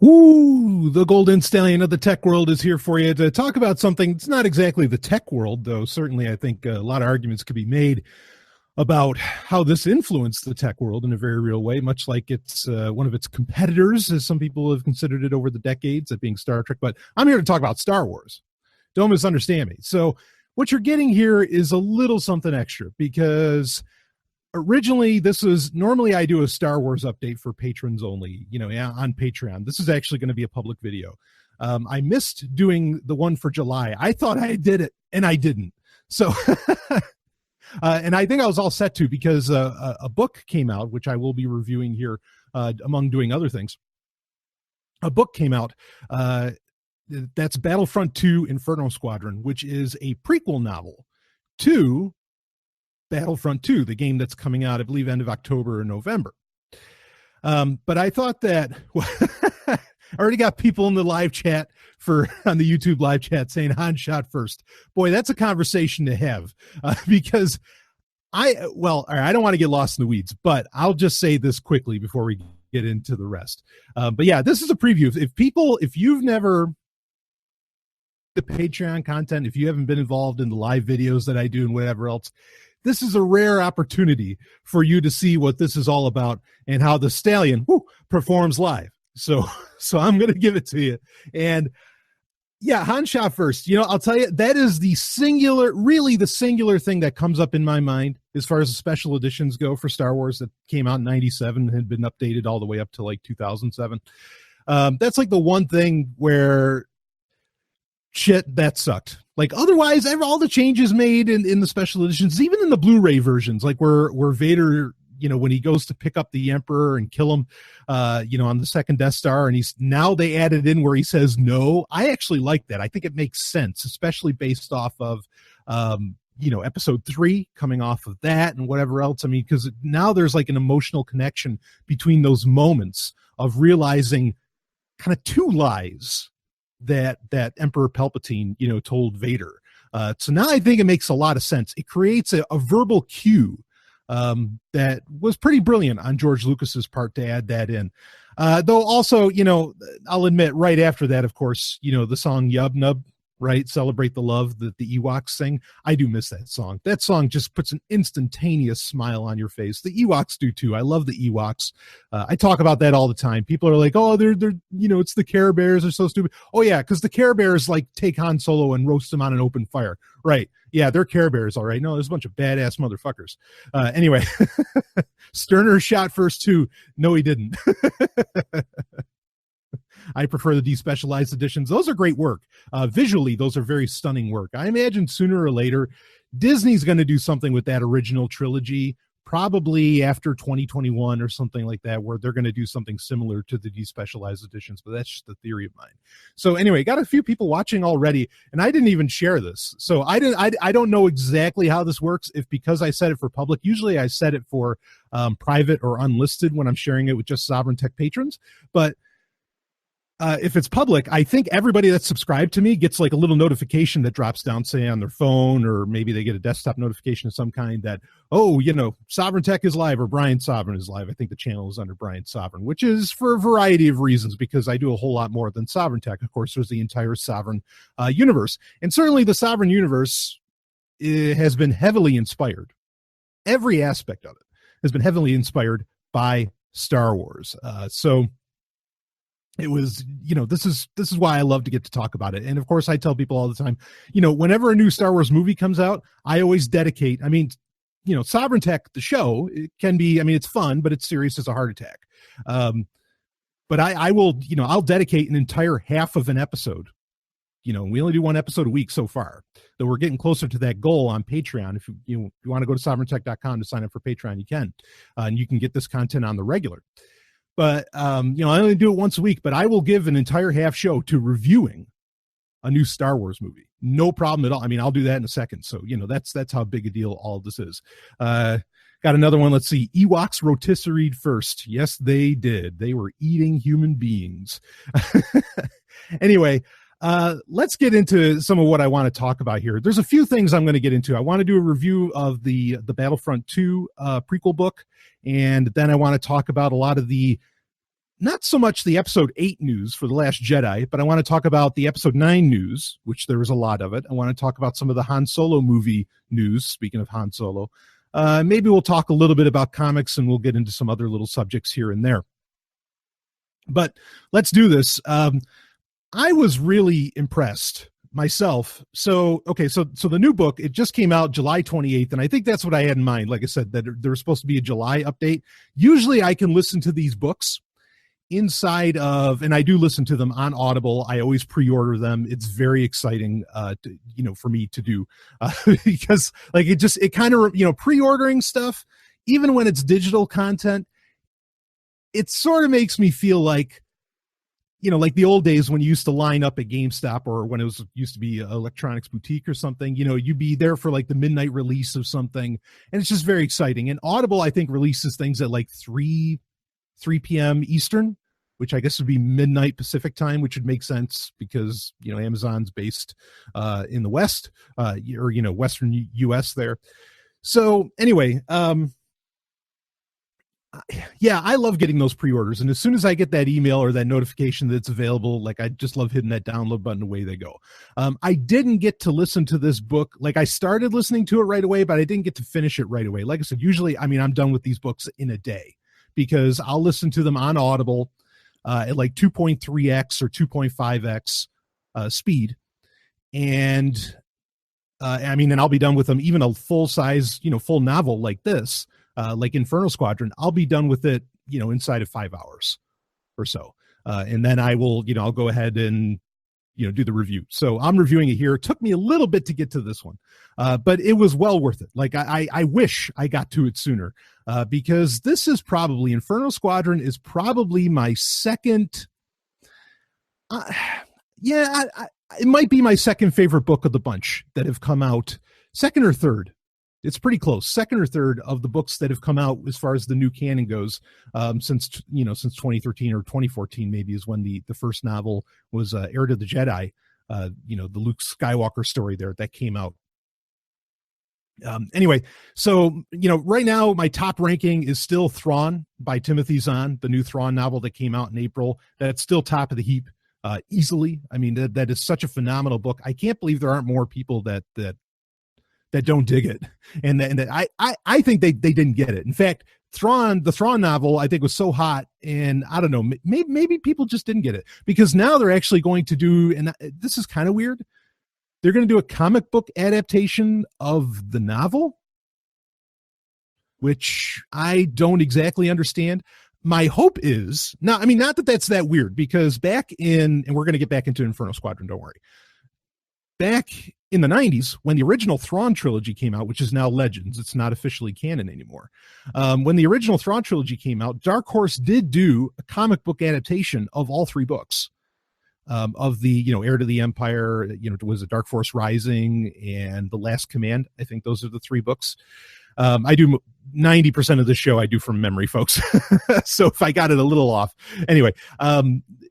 Woo! The golden stallion of the tech world is here for you to talk about something. It's not exactly the tech world, though. Certainly, I think a lot of arguments could be made about how this influenced the tech world in a very real way, much like it's one of its competitors, as some people have considered it over the decades, that being Star Trek. But I'm here to talk about Star Wars. Don't misunderstand me. So what you're getting here is a little something extra, because originally normally I do a Star Wars update for patrons only, on Patreon. This is actually going to be a public video. I missed doing the one for July. I thought I did it and I didn't. So, and I think I was all set to, because a book came out, which I will be reviewing here among doing other things. A book came out that's Battlefront II, Inferno Squadron, which is a prequel novel to Battlefront 2, the game that's coming out, I believe, end of October or November. But I thought that I already got people in the live chat on the YouTube live chat saying Han shot first. Boy, that's a conversation to have, because I don't want to get lost in the weeds, but I'll just say this quickly before we get into the rest. But yeah, this is a preview. If you've never the Patreon content, if you haven't been involved in the live videos that I do and whatever else, this is a rare opportunity for you to see what this is all about and how the stallion performs live. So I'm going to give it to you. And yeah, Han shot first. I'll tell you, that is the singular thing that comes up in my mind as far as the special editions go for Star Wars that came out in 97 and had been updated all the way up to like 2007. That's like the one thing where shit, that sucked. Like, otherwise, all the changes made in the special editions, even in the Blu-ray versions, like where Vader, when he goes to pick up the Emperor and kill him, on the second Death Star, and now they added in where he says no. I actually like that. I think it makes sense, especially based off of, episode 3 coming off of that and whatever else. I mean, because now there's like an emotional connection between those moments of realizing kind of two lies that Emperor Palpatine, told Vader. So now I think it makes a lot of sense. It creates a verbal cue that was pretty brilliant on George Lucas's part to add that in. Though also, I'll admit right after that, of course, the song Yub Nub, right? Celebrate the Love that the Ewoks sing. I do miss that song. That song just puts an instantaneous smile on your face. The Ewoks do too. I love the Ewoks. I talk about that all the time. People are like, oh, they're it's the Care Bears are so stupid. Oh yeah, because the Care Bears like take Han Solo and roast him on an open fire. Right. Yeah, they're Care Bears, all right. No, there's a bunch of badass motherfuckers. Anyway, Sterner shot first too. No, he didn't. I prefer the despecialized editions. Those are great work. Visually, those are very stunning work. I imagine sooner or later, Disney's going to do something with that original trilogy, probably after 2021 or something like that, where they're going to do something similar to the despecialized editions, but that's just a theory of mine. So anyway, got a few people watching already, and I didn't even share this. So I don't know exactly how this works, if because I set it for public. Usually I set it for private or unlisted when I'm sharing it with just Sovereign Tech patrons, but if it's public, I think everybody that's subscribed to me gets like a little notification that drops down, say on their phone, or maybe they get a desktop notification of some kind that, Sovereign Tech is live, or Brian Sovereign is live. I think the channel is under Brian Sovereign, which is for a variety of reasons, because I do a whole lot more than Sovereign Tech. Of course, there's the entire Sovereign universe. And certainly the Sovereign universe has been heavily inspired. Every aspect of it has been heavily inspired by Star Wars. So it was, this is why I love to get to talk about it. And of course I tell people all the time, whenever a new Star Wars movie comes out, I always dedicate, Sovereign Tech, the show, it can be, it's fun, but it's serious as a heart attack. But I will, I'll dedicate an entire half of an episode. We only do one episode a week so far, though we're getting closer to that goal on Patreon. If you want to go to sovereigntech.com to sign up for Patreon, you can, and you can get this content on the regular. But, I only do it once a week, but I will give an entire half show to reviewing a new Star Wars movie. No problem at all. I'll do that in a second. So, that's how big a deal all this is. Got another one. Let's see. Ewoks rotisseried first. Yes, they did. They were eating human beings. Anyway, let's get into some of what I want to talk about here. There's a few things I'm going to get into. I want to do a review of the Battlefront II prequel book, and then I want to talk about a lot of the not so much the episode 8 news for The Last Jedi, but I want to talk about the episode 9 news, which there was a lot of it. I want to talk about some of the Han Solo movie news, speaking of Han Solo. Maybe we'll talk a little bit about comics, and we'll get into some other little subjects here and there. But let's do this. I was really impressed myself. So the new book, it just came out July 28th, and I think that's what I had in mind. Like I said, that there was supposed to be a July update. Usually I can listen to these books inside of, and I do listen to them on Audible. I always pre-order them. It's very exciting, for me to do, because like it kind of, pre-ordering stuff, even when it's digital content, it sort of makes me feel like, like the old days when you used to line up at GameStop, or when it used to be Electronics Boutique or something, you'd be there for like the midnight release of something, and it's just very exciting. And Audible, I think, releases things at like 3 p.m. Eastern, which I guess would be midnight Pacific time, which would make sense because, Amazon's based in the West, or, Western US there. So anyway, I love getting those pre-orders. And as soon as I get that email or that notification that it's available, like, I just love hitting that download button, away they go. I didn't get to listen to this book. Like, I started listening to it right away, but I didn't get to finish it right away. Like I said, usually, I'm done with these books in a day, because I'll listen to them on Audible at like 2.3x or 2.5x speed. And and I'll be done with them. Even a full size, full novel like this, like Inferno Squadron, I'll be done with it, inside of 5 hours or so. And then I will, I'll go ahead and, do the review. So I'm reviewing it here. It took me a little bit to get to this one, but it was well worth it. Like, I wish I got to it sooner, because this is probably, Inferno Squadron is probably my second, it might be my second favorite book of the bunch that have come out. Second or third. It's pretty close. Second or third of the books that have come out as far as the new canon goes, since 2013 or 2014, maybe, is when the first novel was Heir to the Jedi, the Luke Skywalker story there that came out. Anyway, so, right now my top ranking is still Thrawn by Timothy Zahn, the new Thrawn novel that came out in April. That's still top of the heap, easily. I mean, that is such a phenomenal book. I can't believe there aren't more people that don't dig it. And I think they didn't get it. In fact, the Thrawn novel, I think, was so hot, and I don't know, maybe people just didn't get it, because now they're actually going to do, and this is kind of weird, they're going to do a comic book adaptation of the novel, which I don't exactly understand. My hope is, now, not that that's that weird, because and we're going to get back into Inferno Squadron, don't worry. Back in the 90s, when the original Thrawn trilogy came out, which is now Legends, it's not officially canon anymore. When the original Thrawn trilogy came out, Dark Horse did do a comic book adaptation of all 3 books, of the, Heir to the Empire, was it Dark Force Rising and The Last Command? I think those are the 3 books. I do 90% of the show I do from memory, folks. So if I got it a little off, anyway,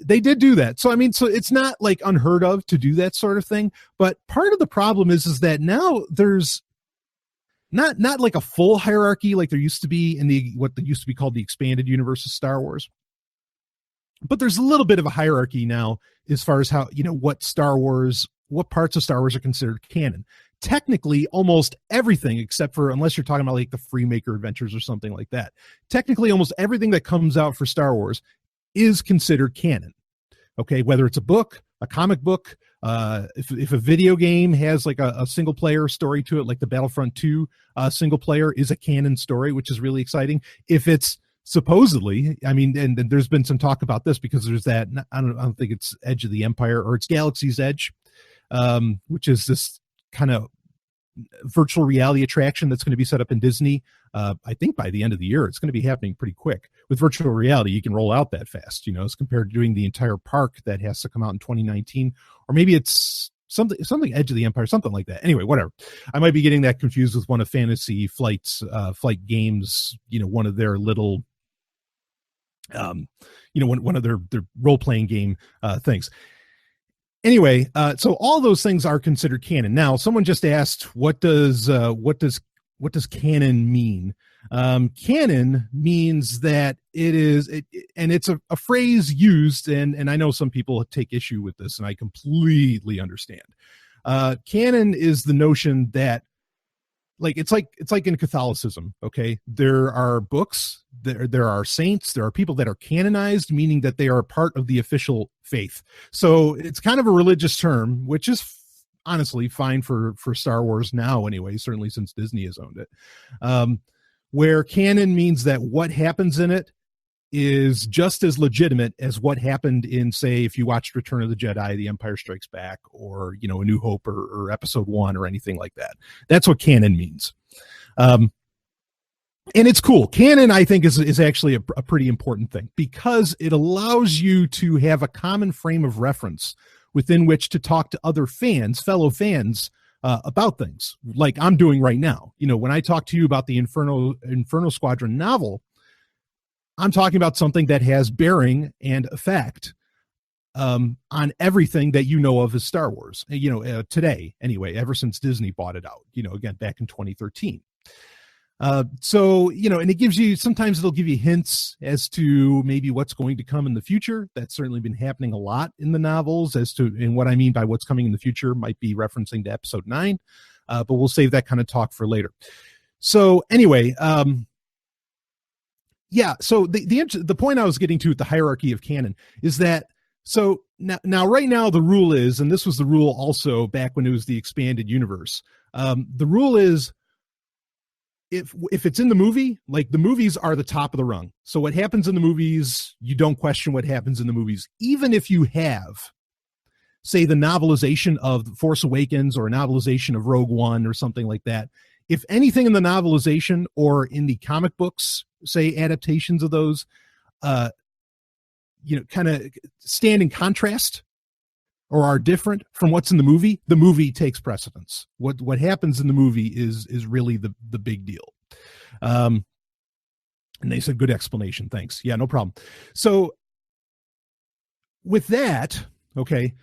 they did do that. So, so it's not like unheard of to do that sort of thing. But part of the problem is that now there's not like a full hierarchy like there used to be in what used to be called the expanded universe of Star Wars. But there's a little bit of a hierarchy now as far as how, what parts of Star Wars are considered canon. Technically, almost everything, except for, unless you're talking about like the Freemaker Adventures or something like that, technically almost everything that comes out for Star Wars is considered canon. Okay, whether it's a book, a comic book, if a video game has like a single player story to it, like the Battlefront II single player is a canon story, which is really exciting. If it's supposedly, and there's been some talk about this, because there's that, I don't think it's Edge of the Empire, or it's Galaxy's Edge, which is this kind of virtual reality attraction that's going to be set up in Disney. I think by the end of the year, it's going to be happening pretty quick. With virtual reality, you can roll out that fast, as compared to doing the entire park that has to come out in 2019, or maybe it's something Edge of the Empire, something like that. Anyway, whatever. I might be getting that confused with one of Fantasy Flight's flight games, one of their little, one of their role-playing game things. Anyway, so all those things are considered canon. Now, someone just asked, what does canon mean? Canon means that and it's a phrase used, and I know some people take issue with this, and I completely understand. Canon is the notion that, like, it's like in Catholicism. Okay, there are books, there are saints, there are people that are canonized, meaning that they are part of the official faith. So it's kind of a religious term, which is honestly fine for Star Wars now anyway, certainly since Disney has owned it. Where canon means that what happens in it is just as legitimate as what happened in, say, if you watched Return of the Jedi, The Empire Strikes Back, or, A New Hope, or Episode 1, or anything like that. That's what canon means. And it's cool. Canon, I think, is actually a pretty important thing, because it allows you to have a common frame of reference within which to talk to other fans, fellow fans, about things like I'm doing right now. When I talk to you about the Inferno Squadron novel, I'm talking about something that has bearing and effect on everything that you know of as Star Wars, today anyway, ever since Disney bought it out, again, back in 2013. So, and it gives you, sometimes it'll give you hints as to maybe what's going to come in the future. That's certainly been happening a lot in the novels. And what I mean by what's coming in the future might be referencing to episode 9, but we'll save that kind of talk for later. So anyway, so the point I was getting to with the hierarchy of canon is that, so now right now the rule is, and this was the rule also back when it was the expanded universe, the rule is, if it's in the movie, like, the movies are the top of the rung. So what happens in the movies, you don't question what happens in the movies, even if you have, say, the novelization of Force Awakens or a novelization of Rogue One or something like that. If anything in the novelization or in the comic books, say, adaptations of those, kind of stand in contrast or are different from what's in the movie takes precedence. What happens in the movie is really the big deal. And they said, good explanation. Thanks. Yeah, no problem. So with that, okay,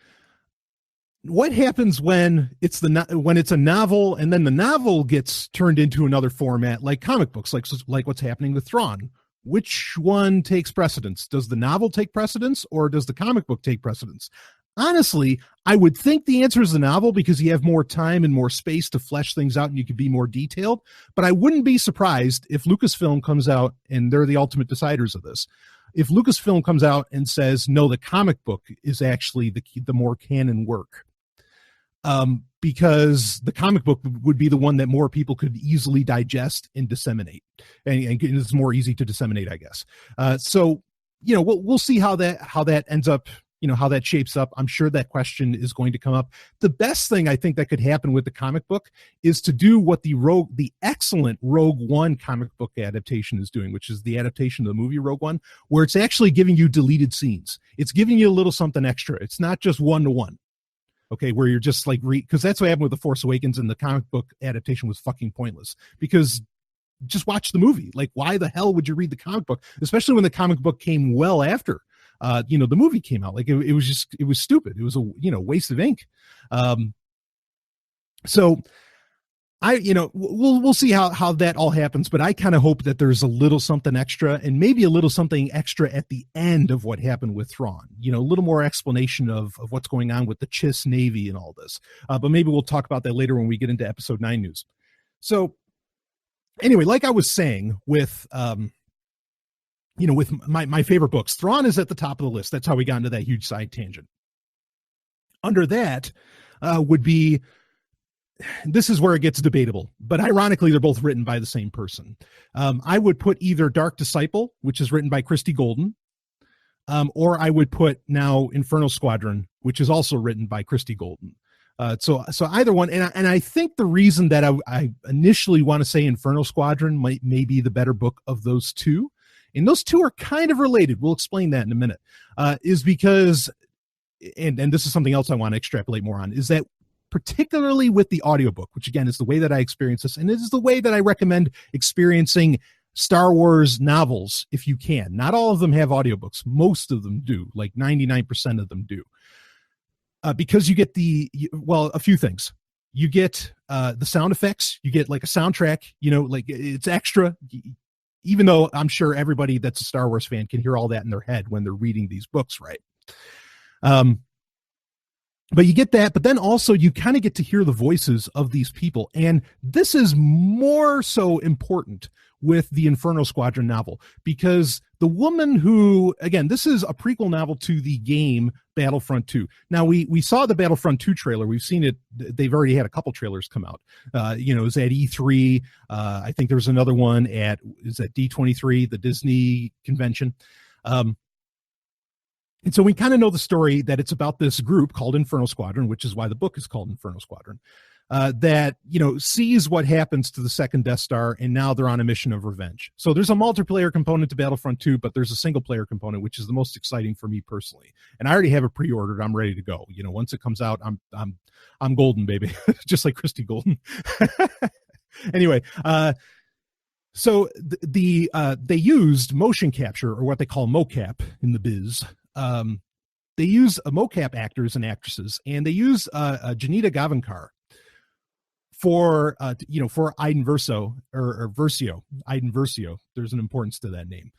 what happens when it's a novel and then the novel gets turned into another format, like comic books, like what's happening with Thrawn? Which one takes precedence? Does the novel take precedence, or does the comic book take precedence? Honestly, I would think the answer is the novel, because you have more time and more space to flesh things out and you can be more detailed. But I wouldn't be surprised if Lucasfilm comes out, and they're the ultimate deciders of this, if Lucasfilm comes out and says, no, the comic book is actually the more canon work. Because the comic book would be the one that more people could easily digest and disseminate, and it's more easy to disseminate, I guess. So, we'll see how that ends up, how that shapes up. I'm sure that question is going to come up. The best thing I think that could happen with the comic book is to do what the excellent Rogue One comic book adaptation is doing, which is the adaptation of the movie Rogue One, where it's actually giving you deleted scenes. It's giving you a little something extra. It's not just 1-to-1. Okay, where you're just like, because that's what happened with The Force Awakens, and the comic book adaptation was fucking pointless, because just watch the movie. Like, why the hell would you read the comic book, especially when the comic book came well after the movie came out? Like, it was stupid. It was a waste of ink. So we'll see how that all happens, but I kind of hope that there's a little something extra, and maybe a little something extra at the end of what happened with Thrawn, a little more explanation of what's going on with the Chiss Navy and all this. But maybe we'll talk about that later when we get into episode 9 news. So anyway, like I was saying with, with my favorite books, Thrawn is at the top of the list. That's how we got into that huge side tangent. Under that would be, this is where it gets debatable, but ironically, they're both written by the same person. I would put either Dark Disciple, which is written by Christy Golden, or I would put now Inferno Squadron, which is also written by Christy Golden. So either one, and I think the reason that I initially want to say Inferno Squadron may be the better book of those two, and those two are kind of related. We'll explain that in a minute. Is because, and this is something else I want to extrapolate more on, is that particularly with the audiobook, which again is the way that I experience this, and it is the way that I recommend experiencing Star Wars novels if you can. Not all of them have audiobooks. Most of them do, like 99% of them do. Because you get a few things. You get the sound effects. You get like a soundtrack. Like it's extra. Even though I'm sure everybody that's a Star Wars fan can hear all that in their head when they're reading these books, right? But you get that, but then also you kind of get to hear the voices of these people. And this is more so important with the Inferno Squadron novel, because the woman who, again, this is a prequel novel to the game Battlefront 2. Now, we saw the Battlefront 2 trailer. We've seen it. They've already had a couple trailers come out. It was at E3. I think there was another one at D23, the Disney convention. And so we kind of know the story, that it's about this group called Inferno Squadron, which is why the book is called Inferno Squadron, that, sees what happens to the second Death Star, and now they're on a mission of revenge. So there's a multiplayer component to Battlefront 2, but there's a single player component, which is the most exciting for me personally. And I already have it pre-ordered. I'm ready to go. Once it comes out, I'm golden, baby. Just like Christy Golden. Anyway, so they used motion capture, or what they call mocap in the biz. They use mocap actors and actresses, and they use Janita Gavankar for Iden Versio or Versio. Iden Versio. There's an importance to that name.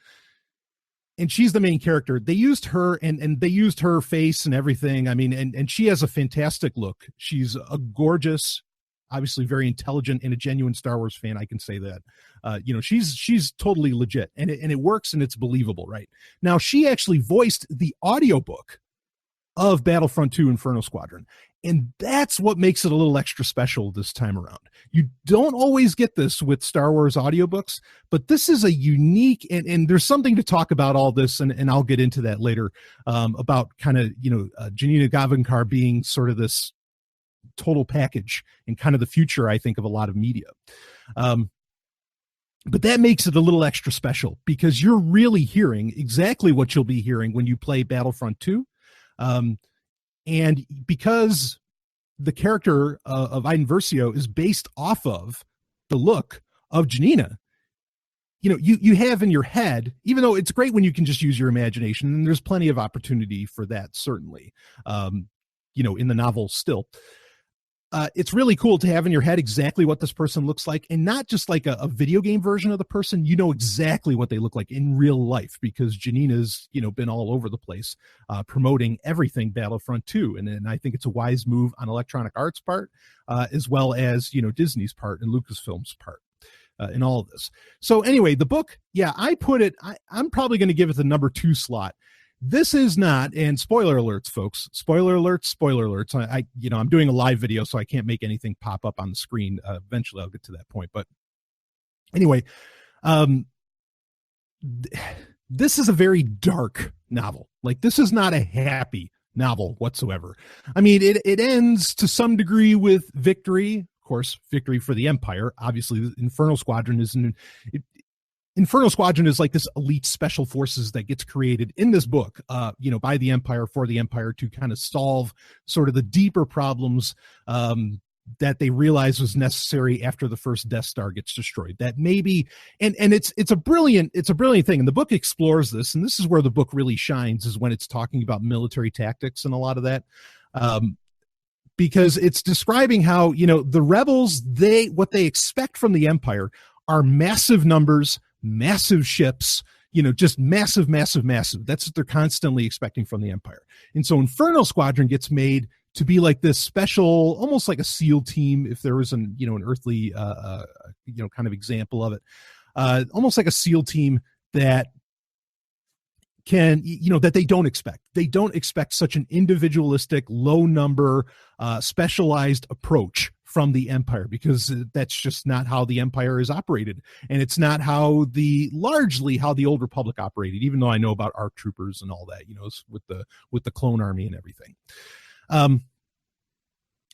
And she's the main character. They used her, and they used her face and everything. I mean, and she has a fantastic look. She's a gorgeous, obviously very intelligent, and a genuine Star Wars fan. I can say that. She's totally legit, and it works, and it's believable, right? Now, she actually voiced the audiobook of Battlefront 2 Inferno Squadron, and that's what makes it a little extra special this time around. You don't always get this with Star Wars audiobooks, but this is a unique, and there's something to talk about all this, and I'll get into that later, about kind of, Janita Gavankar being sort of this total package and kind of the future, I think, of a lot of media. But that makes it a little extra special, because you're really hearing exactly what you'll be hearing when you play Battlefront 2. And because the character of Iden Versio is based off of the look of Janina, you have in your head, even though it's great when you can just use your imagination, and there's plenty of opportunity for that, certainly, in the novel still. It's really cool to have in your head exactly what this person looks like, and not just like a video game version of the person. Exactly what they look like in real life, because Janina's, been all over the place, promoting everything Battlefront 2. And I think it's a wise move on Electronic Arts' part, as well as, Disney's part and Lucasfilm's part. In all of this. So anyway, the book, I put it, I'm probably going to give it the number 2 slot. This is not, and spoiler alerts, folks, spoiler alerts. I'm doing a live video, so I can't make anything pop up on the screen. Eventually I'll get to that point. But anyway, this is a very dark novel. Like, this is not a happy novel whatsoever. I mean, it ends to some degree with victory. Of course, victory for the Empire. Obviously, the Inferno Squadron Inferno Squadron is like this elite special forces that gets created in this book, by the Empire, for the Empire, to kind of solve sort of the deeper problems that they realize was necessary after the first Death Star gets destroyed. That maybe, and it's a brilliant thing. And the book explores this, and this is where the book really shines, is when it's talking about military tactics and a lot of that. Because it's describing how, the rebels, what they expect from the Empire are massive numbers, massive ships, just massive. That's what they're constantly expecting from the Empire. And so Inferno Squadron gets made to be like this special, almost like a SEAL team, if there was an earthly, kind of example of it, almost like a SEAL team that can, that they don't expect. They don't expect such an individualistic, low number, specialized approach from the Empire, because that's just not how the Empire is operated. And it's not largely how the Old Republic operated, even though I know about ARC troopers and all that, with the clone army and everything.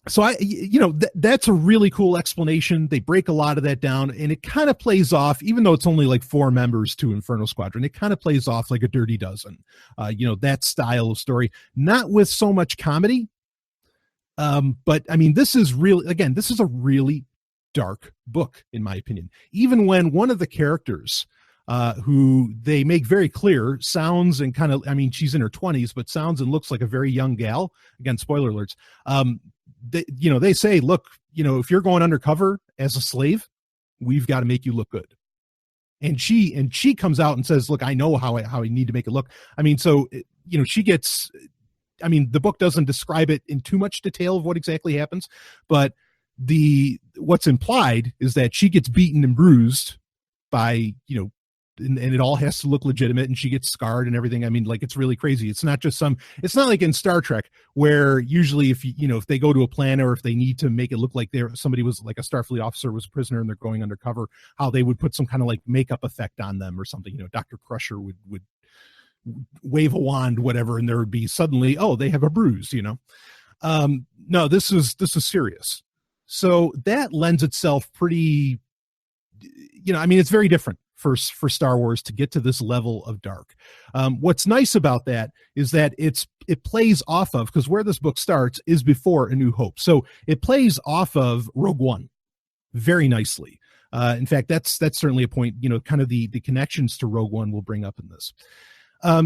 So that's a really cool explanation. They break a lot of that down, and it kind of plays off, even though it's only like 4 members to Inferno Squadron, it kind of plays off like a Dirty Dozen, that style of story, not with so much comedy. But I mean, this is a really dark book, in my opinion. Even when one of the characters, who they make very clear sounds and she's in her 20s, but sounds and looks like a very young gal. Again, spoiler alerts. they say, look, if you're going undercover as a slave, we've got to make you look good. And she comes out and says, look, I know how I need to make it look. I mean, so, she gets, I mean, the book doesn't describe it in too much detail of what exactly happens, but what's implied is that she gets beaten and bruised by, and it all has to look legitimate, and she gets scarred and everything. I mean, like, it's really crazy. It's not like in Star Trek where usually if they go to a planet or if they need to make it look like somebody was like a Starfleet officer was a prisoner and they're going undercover, how they would put some kind of like makeup effect on them or something. Dr. Crusher would wave a wand, whatever, and there would be suddenly, oh, they have a bruise, No, this is serious. So that lends itself pretty, I mean, it's very different for Star Wars to get to this level of dark. What's nice about that is that it plays off of, because where this book starts is before A New Hope. So it plays off of Rogue One very nicely. In fact, that's certainly a point, kind of the connections to Rogue One we'll bring up in this.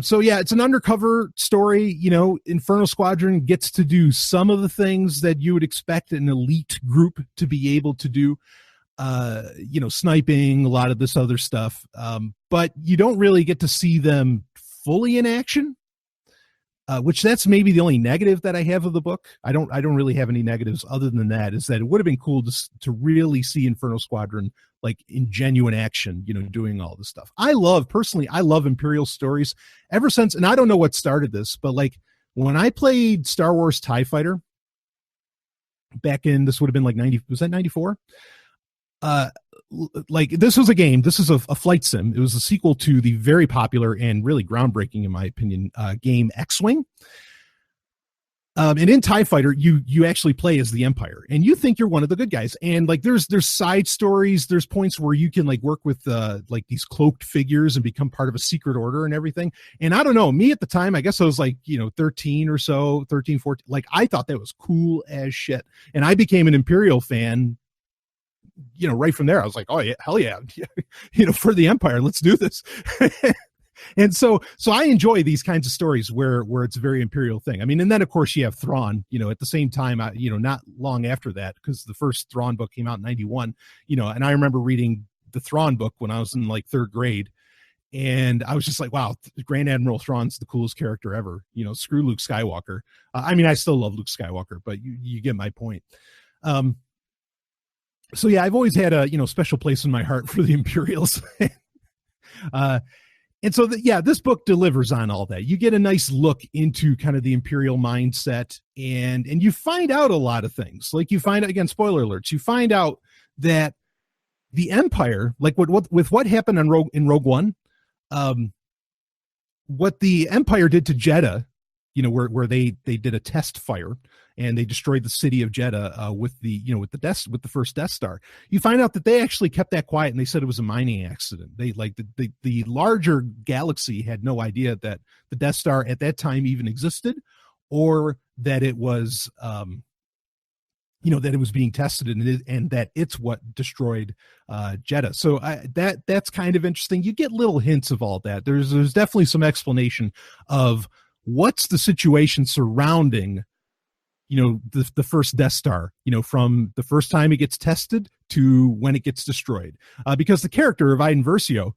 So yeah, it's an undercover story. Inferno Squadron gets to do some of the things that you would expect an elite group to be able to do. Sniping, a lot of this other stuff. But you don't really get to see them fully in action, which that's maybe the only negative that I have of the book. I don't really have any negatives other than that, is that it would have been cool to really see Inferno Squadron like in genuine action, doing all this stuff. I love Imperial stories ever since, and I don't know what started this, but like when I played Star Wars TIE Fighter back in, this would have been like 90, was that 94? Like this was a game. This is a flight sim. It was a sequel to the very popular and really groundbreaking, in my opinion, game X-Wing. And in TIE Fighter, you actually play as the Empire, and you think you're one of the good guys. And like there's side stories. There's points where you can like work with like these cloaked figures and become part of a secret order and everything. And I don't know, me at the time, I guess I was like 13 or so, 13, 14. Like I thought that was cool as shit, and I became an Imperial fan. Right from there, I was like, oh yeah, hell yeah, for the Empire, let's do this. And so I enjoy these kinds of stories where it's a very Imperial thing. I mean, and then of course you have Thrawn, at the same time, not long after that, because the first Thrawn book came out in 91, and I remember reading the Thrawn book when I was in like third grade. And I was just like, wow, Grand Admiral Thrawn's the coolest character ever, screw Luke Skywalker. I mean, I still love Luke Skywalker, but you get my point. So yeah, I've always had a special place in my heart for the Imperials, and so this book delivers on all that. You get a nice look into kind of the Imperial mindset, and you find out a lot of things. Like you find out, again, spoiler alerts, you find out that the Empire, like what happened in Rogue One, what the Empire did to Jeddah, where they did a test fire and they destroyed the city of Jeddah with the first Death Star. You find out that they actually kept that quiet, and they said it was a mining accident. They like the larger galaxy had no idea that the Death Star at that time even existed, or that it was that it was being tested, and that it's what destroyed Jeddah. So that's kind of interesting. You get little hints of all that. There's definitely some explanation of what's the situation surrounding the first Death Star, from the first time it gets tested to when it gets destroyed. Because the character of Iden Versio,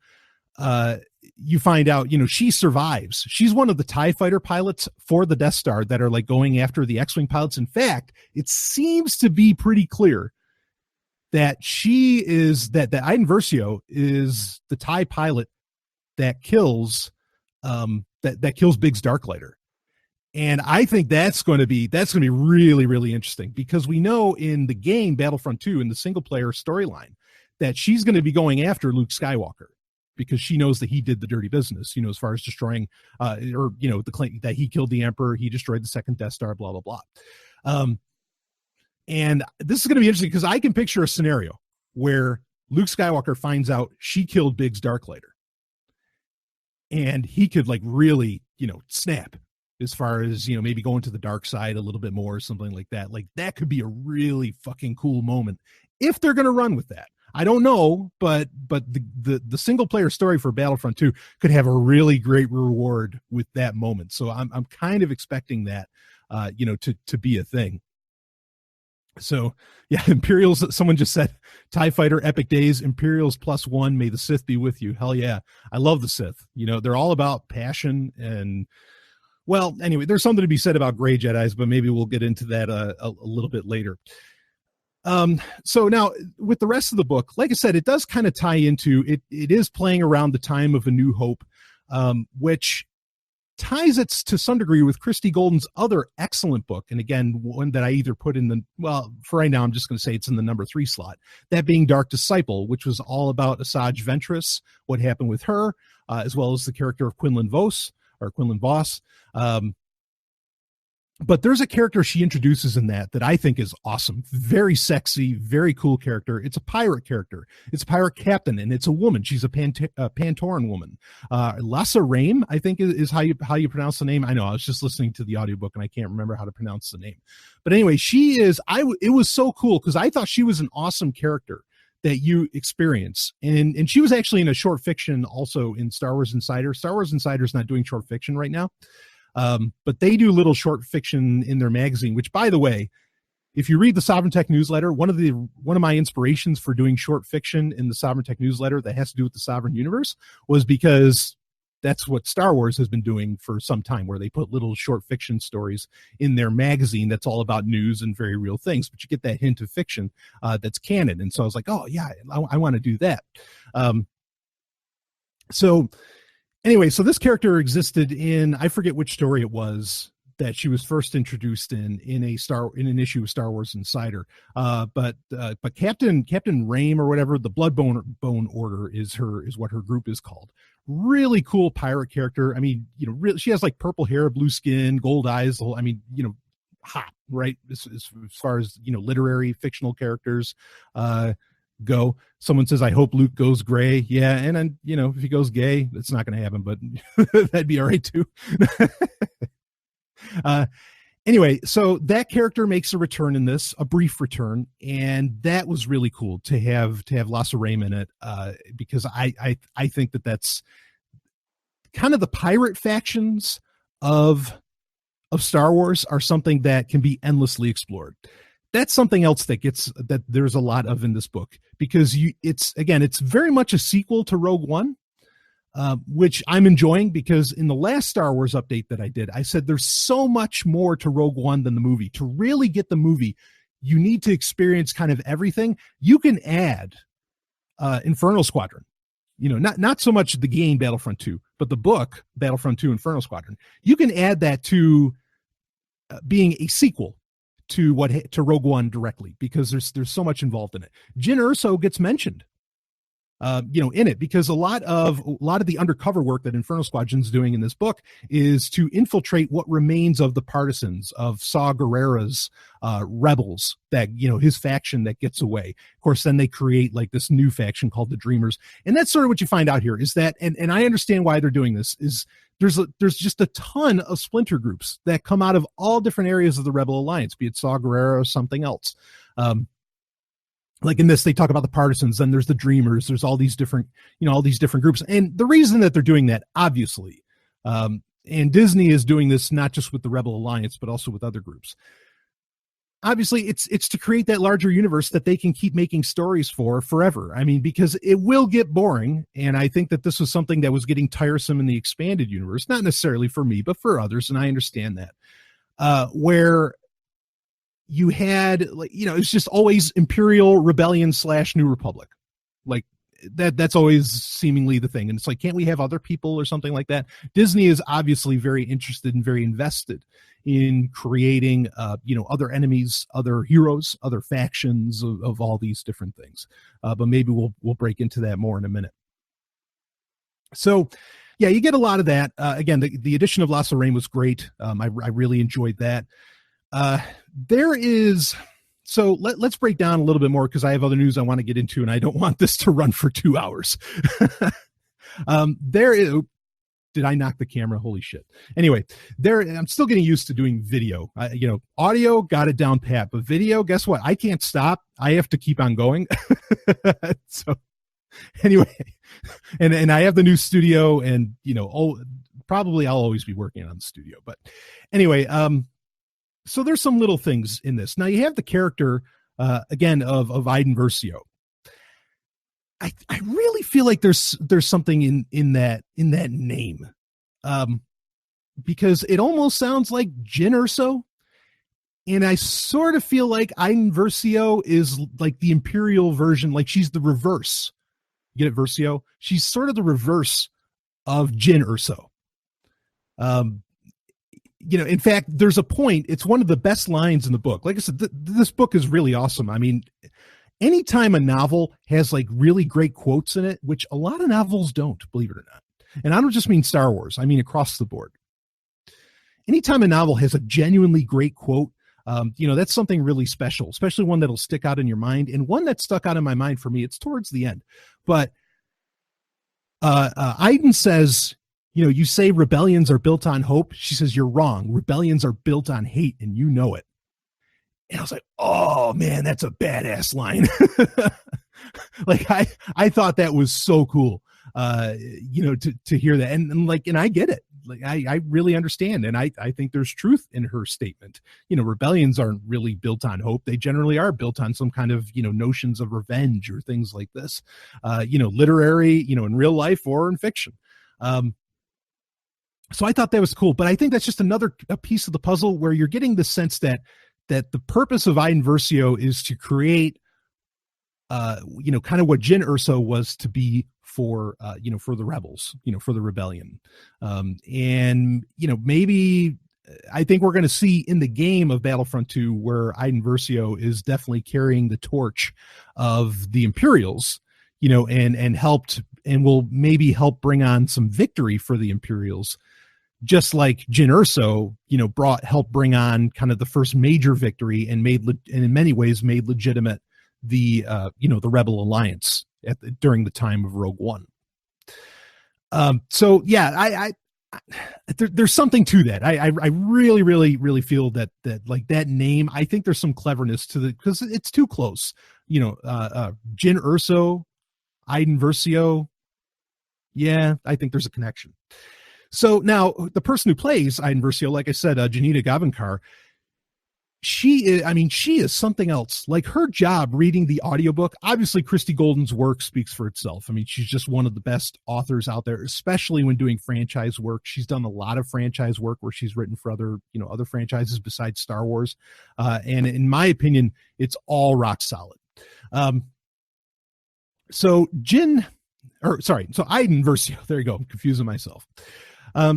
you find out, she survives. She's one of the TIE fighter pilots for the Death Star that are like going after the X-Wing pilots. In fact, it seems to be pretty clear that that Iden Versio is the TIE pilot that kills that kills Biggs Darklighter. And I think that's going to be really, really interesting, because we know in the game Battlefront II, in the single player storyline, that she's going to be going after Luke Skywalker, because she knows that he did the dirty business, as far as destroying, the claim that he killed the Emperor, he destroyed the second Death Star, blah, blah, blah. And this is going to be interesting, because I can picture a scenario where Luke Skywalker finds out she killed Biggs Darklighter, and he could like really, snap, as far as, maybe going to the dark side a little bit more or something like that. Like that could be a really fucking cool moment if they're going to run with that. I don't know, but the single player story for Battlefront 2 could have a really great reward with that moment. So I'm kind of expecting that, to be a thing. So yeah, Imperials, someone just said TIE Fighter Epic Days, Imperials +1, may the Sith be with you. Hell yeah. I love the Sith. You know, they're all about passion and, well, anyway, there's something to be said about gray Jedis, but maybe we'll get into that a little bit later. So now with the rest of the book, like I said, it does kind of tie into it. It is playing around the time of A New Hope, which ties it to some degree with Christie Golden's other excellent book. And again, one that I either put in the, well, for right now, I'm just going to say it's in the number 3 slot, that being Dark Disciple, which was all about Asajj Ventress, what happened with her, as well as the character of Quinlan Vos. But there's a character she introduces in that I think is awesome. Very sexy, very cool character. It's a pirate character. It's a pirate captain, and it's a woman. She's a Pantoran woman. Lassa Rame, I think is how you pronounce the name. I know, I was just listening to the audiobook and I can't remember how to pronounce the name. But anyway, she is, it was so cool because I thought she was an awesome character that you experience. And she was actually in a short fiction also in Star Wars Insider. Star Wars Insider is not doing short fiction right now. But they do little short fiction in their magazine, which, by the way, if you read the Sovereign Tech newsletter, one of my inspirations for doing short fiction in the Sovereign Tech newsletter that has to do with the Sovereign Universe was because that's what Star Wars has been doing for some time, where they put little short fiction stories in their magazine that's all about news and very real things, but you get that hint of fiction that's canon. And so I was like, oh yeah, I want to do that. Anyway, so this character existed in, I forget which story it was that she was first introduced in an issue of Star Wars Insider. But Captain Rame or whatever, the Bloodbone Order is what her group is called. Really cool pirate character. I mean, you know, really, she has like purple hair, blue skin, gold eyes. I mean, you know, hot, right? As far as, you know, literary fictional characters go. Someone says, I hope Luke goes gray. Yeah, and then, you know, if he goes gay, it's not going to happen, but that'd be all right too. Anyway, so that character makes a return in this, a brief return, and that was really cool to have Lassa Rame in it, because I think that's kind of the pirate factions of Star Wars are something that can be endlessly explored. That's something else that there's a lot of in this book, because it's very much a sequel to Rogue One, which I'm enjoying, because in the last Star Wars update that I did, I said there's so much more to Rogue One than the movie. To really get the movie, you need to experience kind of everything. You can add Inferno Squadron, you know, not so much the game Battlefront 2, but the book Battlefront 2 Inferno Squadron. You can add that to being a sequel to Rogue One directly, because there's so much involved in it. Jyn Erso gets mentioned, you know, in it, because a lot of the undercover work that Inferno Squadron's doing in this book is to infiltrate what remains of the partisans of Saw Gerrera's rebels, that, you know, his faction that gets away. Of course, then they create like this new faction called the Dreamers, and that's sort of what you find out here, is that, and I understand why they're doing this, is there's just a ton of splinter groups that come out of all different areas of the Rebel Alliance, be it Saw Gerrera or something else. Like in this, they talk about the partisans, then there's the Dreamers, there's all these different groups. And the reason that they're doing that, obviously, and Disney is doing this not just with the Rebel Alliance, but also with other groups. Obviously, it's to create that larger universe that they can keep making stories for forever. I mean, because it will get boring, and I think that this was something that was getting tiresome in the expanded universe, not necessarily for me, but for others, and I understand that. Where you had, like, you know, it's just always Imperial Rebellion / New Republic, like that's always seemingly the thing. And it's like, can't we have other people or something like that? Disney is obviously very interested and very invested in creating, you know, other enemies, other heroes, other factions of all these different things. But maybe we'll break into that more in a minute. So, yeah, you get a lot of that. Again, the addition of Lassa Rame was great. I really enjoyed that. So let's break down a little bit more, because I have other news I want to get into, and I don't want this to run for 2 hours. Did I knock the camera? Holy shit. Anyway, I'm still getting used to doing video. You know, audio, got it down pat, but video, guess what? I can't stop. I have to keep on going. So anyway, and I have the new studio, and, you know, probably I'll always be working on the studio. But anyway, So there's some little things in this. Now you have the character again of Iden Versio. I really feel like there's something in that name, because it almost sounds like Jyn Erso, and I sort of feel like Iden Versio is like the Imperial version, like she's the reverse. You get it, Versio? She's sort of the reverse of Jyn Erso. In fact, there's a point. It's one of the best lines in the book. Like I said, this book is really awesome. I mean, anytime a novel has like really great quotes in it, which a lot of novels don't, believe it or not. And I don't just mean Star Wars. I mean across the board. Anytime a novel has a genuinely great quote, that's something really special, especially one that'll stick out in your mind. And one that stuck out in my mind for me, it's towards the end. But Iden says, you say rebellions are built on hope. She says, you're wrong. Rebellions are built on hate, and you know it. And I was like, oh man, that's a badass line. Like I thought that was so cool, to hear that. And I get it. Like, I really understand. And I think there's truth in her statement. Rebellions aren't really built on hope. They generally are built on some kind of, notions of revenge or things like this, literary, in real life or in fiction. So I thought that was cool, but I think that's just a piece of the puzzle where you're getting the sense that the purpose of Iden Versio is to create, kind of what Jyn Erso was to be for the rebels, for the rebellion. Maybe I think we're going to see in the game of Battlefront 2 where Iden Versio is definitely carrying the torch of the Imperials, and will maybe help bring on some victory for the Imperials, just like Jyn Erso, helped bring on kind of the first major victory and in many ways made legitimate the Rebel Alliance during the time of Rogue One. So yeah, there's something to that. I really, really, really feel that like that name, I think there's some cleverness to because it's too close. Jyn Erso, Iden Versio. Yeah, I think there's a connection. So now the person who plays Iden Versio, like I said, Janita Gavankar, she is something else. Like her job reading the audiobook, obviously Christy Golden's work speaks for itself. I mean, she's just one of the best authors out there, especially when doing franchise work. She's done a lot of franchise work where she's written for other franchises besides Star Wars. And in my opinion, it's all rock solid. So Iden Versio, there you go. I'm confusing myself. Her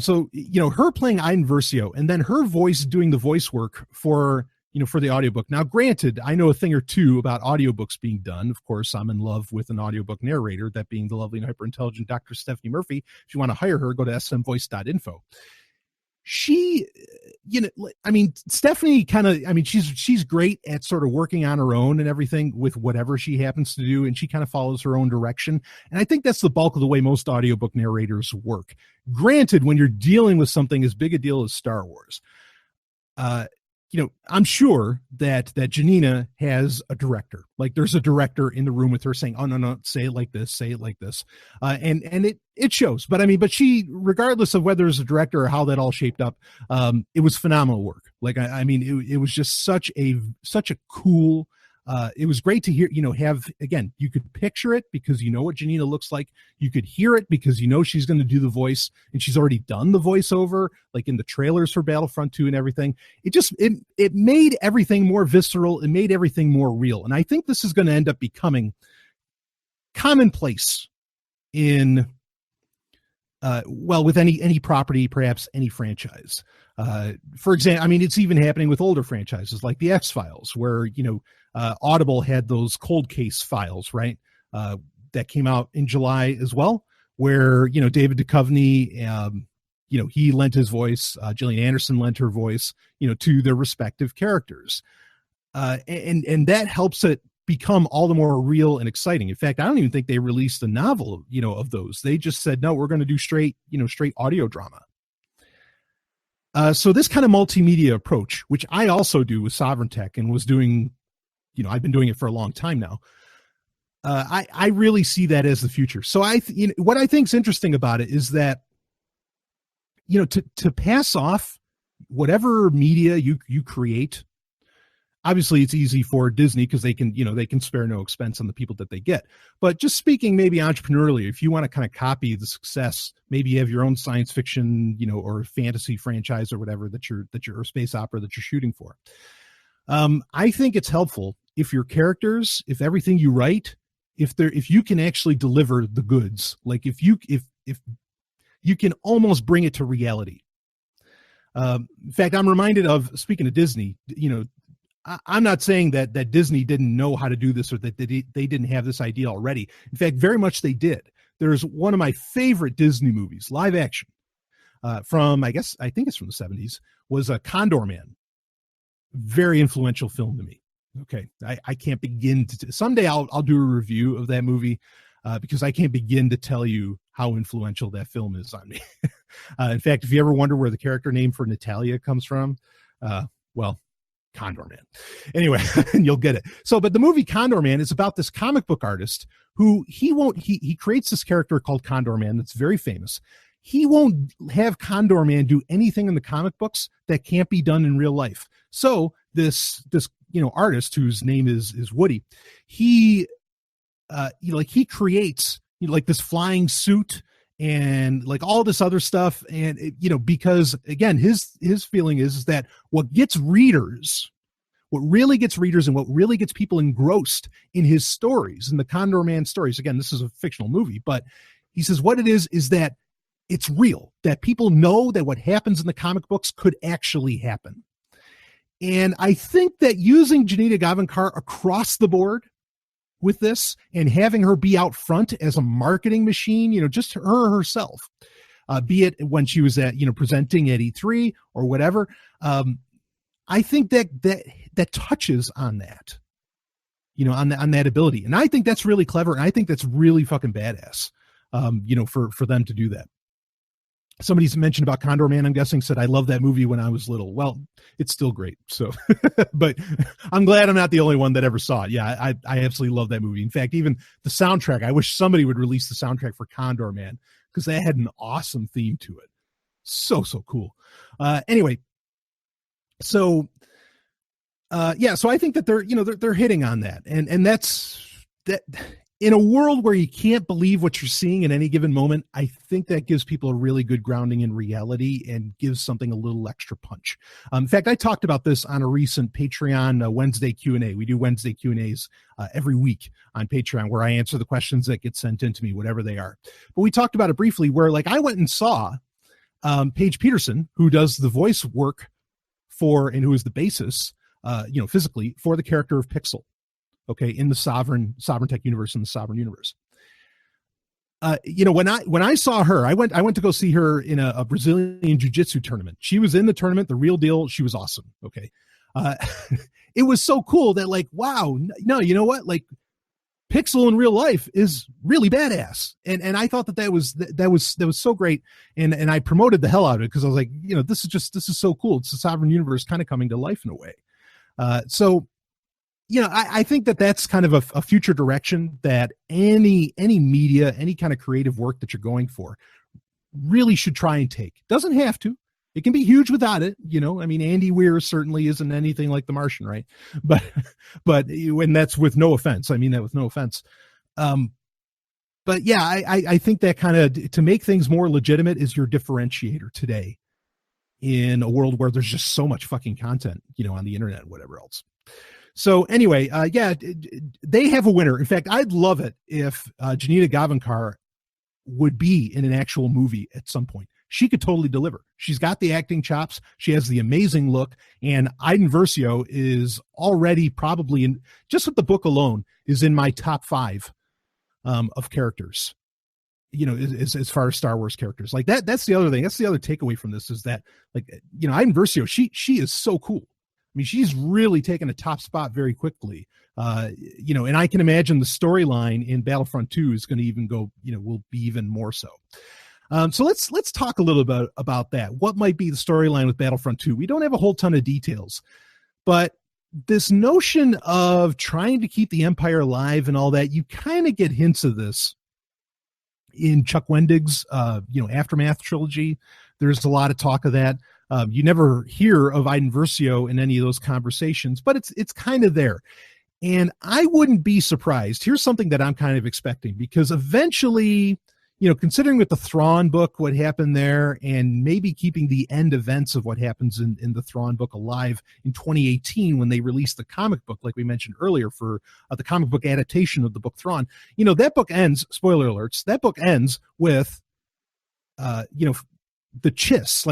playing Iden Versio and then her voice doing the voice work for the audiobook. Now, granted, I know a thing or two about audiobooks being done. Of course, I'm in love with an audiobook narrator, that being the lovely and hyper-intelligent Dr. Stephanie Murphy. If you want to hire her, go to smvoice.info. She, Stephanie she's great at sort of working on her own and everything with whatever she happens to do. And she kind of follows her own direction. And I think that's the bulk of the way most audiobook narrators work. Granted, when you're dealing with something as big a deal as Star Wars, I'm sure that Janina has a director. Like there's a director in the room with her saying, "Oh no, say it like this, say it like this," and it shows. But she, regardless of whether it's a director or how that all shaped up, it was phenomenal work. Like it was just such a cool. It was great to hear, you could picture it because you know what Janina looks like. You could hear it because she's going to do the voice, and she's already done the voiceover, like in the trailers for Battlefront 2 and everything. It made everything more visceral. It made everything more real. And I think this is going to end up becoming commonplace in, with any property, perhaps any franchise. For example, it's even happening with older franchises like the X-Files, where, Audible had those cold case files, right? That came out in July as well, where, David Duchovny, he lent his voice, Gillian Anderson lent her voice, to their respective characters. And that helps it become all the more real and exciting. In fact, I don't even think they released a novel, of those. They just said, no, we're going to do straight audio drama. So this kind of multimedia approach, which I also do with Sovereign Tech and was doing, I've been doing it for a long time now. I really see that as the future. So what I think is interesting about it is that, to pass off whatever media you create, obviously it's easy for Disney because they can spare no expense on the people that they get. But just speaking maybe entrepreneurially, if you want to kind of copy the success, maybe you have your own science fiction, or fantasy franchise or whatever that you're or space opera that you're shooting for. I think it's helpful if your characters, if everything you write, if you can actually deliver the goods, like if you can almost bring it to reality. In fact, I'm reminded of, speaking of Disney, I'm not saying that Disney didn't know how to do this or that they didn't have this idea already. In fact, very much they did. There's one of my favorite Disney movies, live action, from, I think it's from the 70s, was a Condor Man. Very influential film to me. Okay. I can't begin to, someday I'll do a review of that movie, because I can't begin to tell you how influential that film is on me. In fact, if you ever wonder where the character name for Natalia comes from, well, Condor Man. Anyway, and you'll get it. So, but the movie Condor Man is about this comic book artist who he creates this character called Condor Man that's very famous. He won't have Condor Man do anything in the comic books that can't be done in real life. So this artist whose name is Woody, he creates like this flying suit and like all this other stuff. And, because again, his feeling is that what really gets readers and what really gets people engrossed in his stories, in the Condor Man stories, again, this is a fictional movie, but he says what it is that it's real, that people know that what happens in the comic books could actually happen. And I think that using Janita Gavankar across the board with this and having her be out front as a marketing machine, just her herself, be it when she was at, presenting at E3 or whatever. I think that touches on that, on that ability. And I think that's really clever. And I think that's really fucking badass, for them to do that. Somebody's mentioned about Condor Man, I'm guessing, said, I love that movie when I was little. Well, it's still great. So, but I'm glad I'm not the only one that ever saw it. Yeah, I absolutely love that movie. In fact, even the soundtrack, I wish somebody would release the soundtrack for Condor Man because that had an awesome theme to it. So cool. Anyway, so I think that they're hitting on that. And that's that. In a world where you can't believe what you're seeing at any given moment, I think that gives people a really good grounding in reality and gives something a little extra punch. In fact, I talked about this on a recent Patreon Wednesday Q&A. We do Wednesday Q&As every week on Patreon where I answer the questions that get sent in to me, whatever they are. But we talked about it briefly where I went and saw Paige Peterson, who does the voice work for and who is the basis, physically for the character of Pixel. Okay, in the Sovereign Tech universe, in the Sovereign universe. When I saw her, I went to go see her in a Brazilian jiu-jitsu tournament. She was in the tournament, the real deal. She was awesome. Okay. It was so cool that wow, no, you know what? Pixel in real life is really badass. And I thought that was so great. And I promoted the hell out of it because I was like, this is so cool. It's the Sovereign universe kind of coming to life in a way. I think that's kind of a future direction that any media, any kind of creative work that you're going for really should try and take. Doesn't have to. It can be huge without it. Andy Weir certainly isn't anything like The Martian, right? But when that's with no offense, I mean that with no offense. But yeah, I think that kind of, to make things more legitimate is your differentiator today in a world where there's just so much fucking content, on the internet and whatever else. So anyway, they have a winner. In fact, I'd love it if Janita Gavankar would be in an actual movie at some point. She could totally deliver. She's got the acting chops. She has the amazing look. And Iden Versio is already probably, in just with the book alone, is in my top 5 of characters, as far as Star Wars characters. Like that's the other thing. That's the other takeaway from this is that, Iden Versio, she is so cool. I mean, she's really taken a top spot very quickly, and I can imagine the storyline in Battlefront 2 is going to even go, will be even more so. So let's talk a little bit about that. What might be the storyline with Battlefront 2? We don't have a whole ton of details, but this notion of trying to keep the Empire alive and all that, you kind of get hints of this in Chuck Wendig's, Aftermath trilogy. There's a lot of talk of that. You never hear of Iden Versio in any of those conversations, but it's kind of there. And I wouldn't be surprised. Here's something that I'm kind of expecting, because eventually, considering with the Thrawn book, what happened there, and maybe keeping the end events of what happens in the Thrawn book alive in 2018 when they released the comic book, like we mentioned earlier, for the comic book adaptation of the book Thrawn. That book ends, spoiler alerts, that book ends with, the Chiss,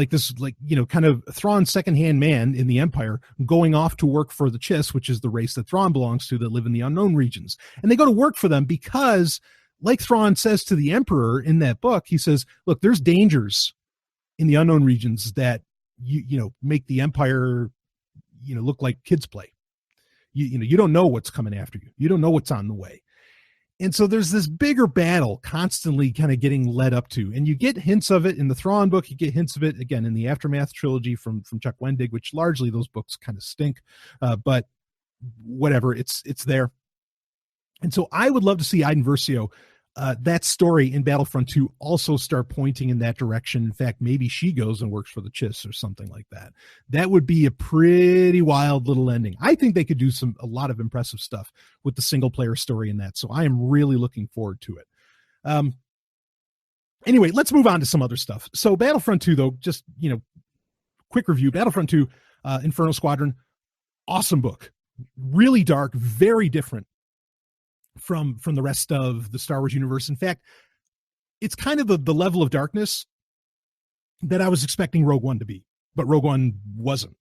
kind of Thrawn's secondhand man in the Empire going off to work for the Chiss, which is the race that Thrawn belongs to, that live in the unknown regions. And they go to work for them because, like Thrawn says to the Emperor in that book, he says, look, there's dangers in the unknown regions that make the Empire, look like kids play. You don't know what's coming after you. You don't know what's on the way. And so there's this bigger battle constantly kind of getting led up to, and you get hints of it in the Thrawn book. You get hints of it again in the Aftermath trilogy from Chuck Wendig, which largely those books kind of stink, but whatever, it's there. And so I would love to see Iden Versio, that story in Battlefront 2 also start pointing in that direction. In fact, maybe she goes and works for the Chiss or something like that. That would be a pretty wild little ending. I think they could do a lot of impressive stuff with the single player story in that. So I am really looking forward to it. Anyway, let's move on to some other stuff. So Battlefront 2, though, just, quick review. Battlefront 2, Inferno Squadron, awesome book. Really dark, very different from the rest of the Star Wars universe. In fact, it's kind of the level of darkness that I was expecting Rogue One to be, but Rogue One wasn't.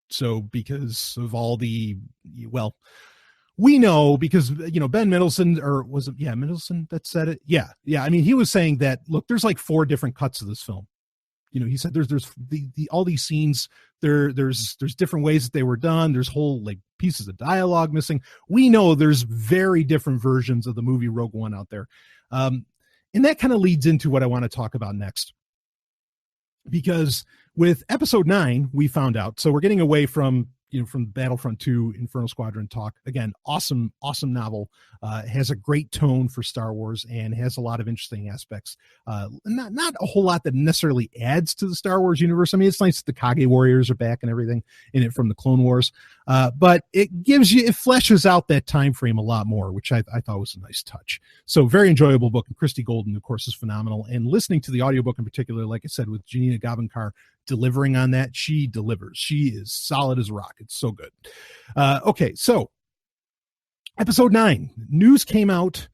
So because of all we know, because, Ben Mendelsohn, or was it, Mendelsohn that said it? Yeah. I mean, he was saying that, look, there's like 4 different cuts of this film. He said there's all these scenes, there's different ways that they were done. There's whole pieces of dialogue missing. We know there's very different versions of the movie Rogue One out there. And that kind of leads into what I want to talk about next. Because with episode 9, we found out, so we're getting away from Battlefront 2, Inferno Squadron talk. Again, awesome novel. Has a great tone for Star Wars and has a lot of interesting aspects. Not a whole lot that necessarily adds to the Star Wars universe. I mean, it's nice that the Kage Warriors are back and everything in it from the Clone Wars. But it fleshes out that time frame a lot more, which I thought was a nice touch. So very enjoyable book. And Christy Golden, of course, is phenomenal. And listening to the audiobook in particular, like I said, with Janina Gavankar delivering on that, she delivers. She is solid as a rock. It's so good. Okay, so episode 9, news came out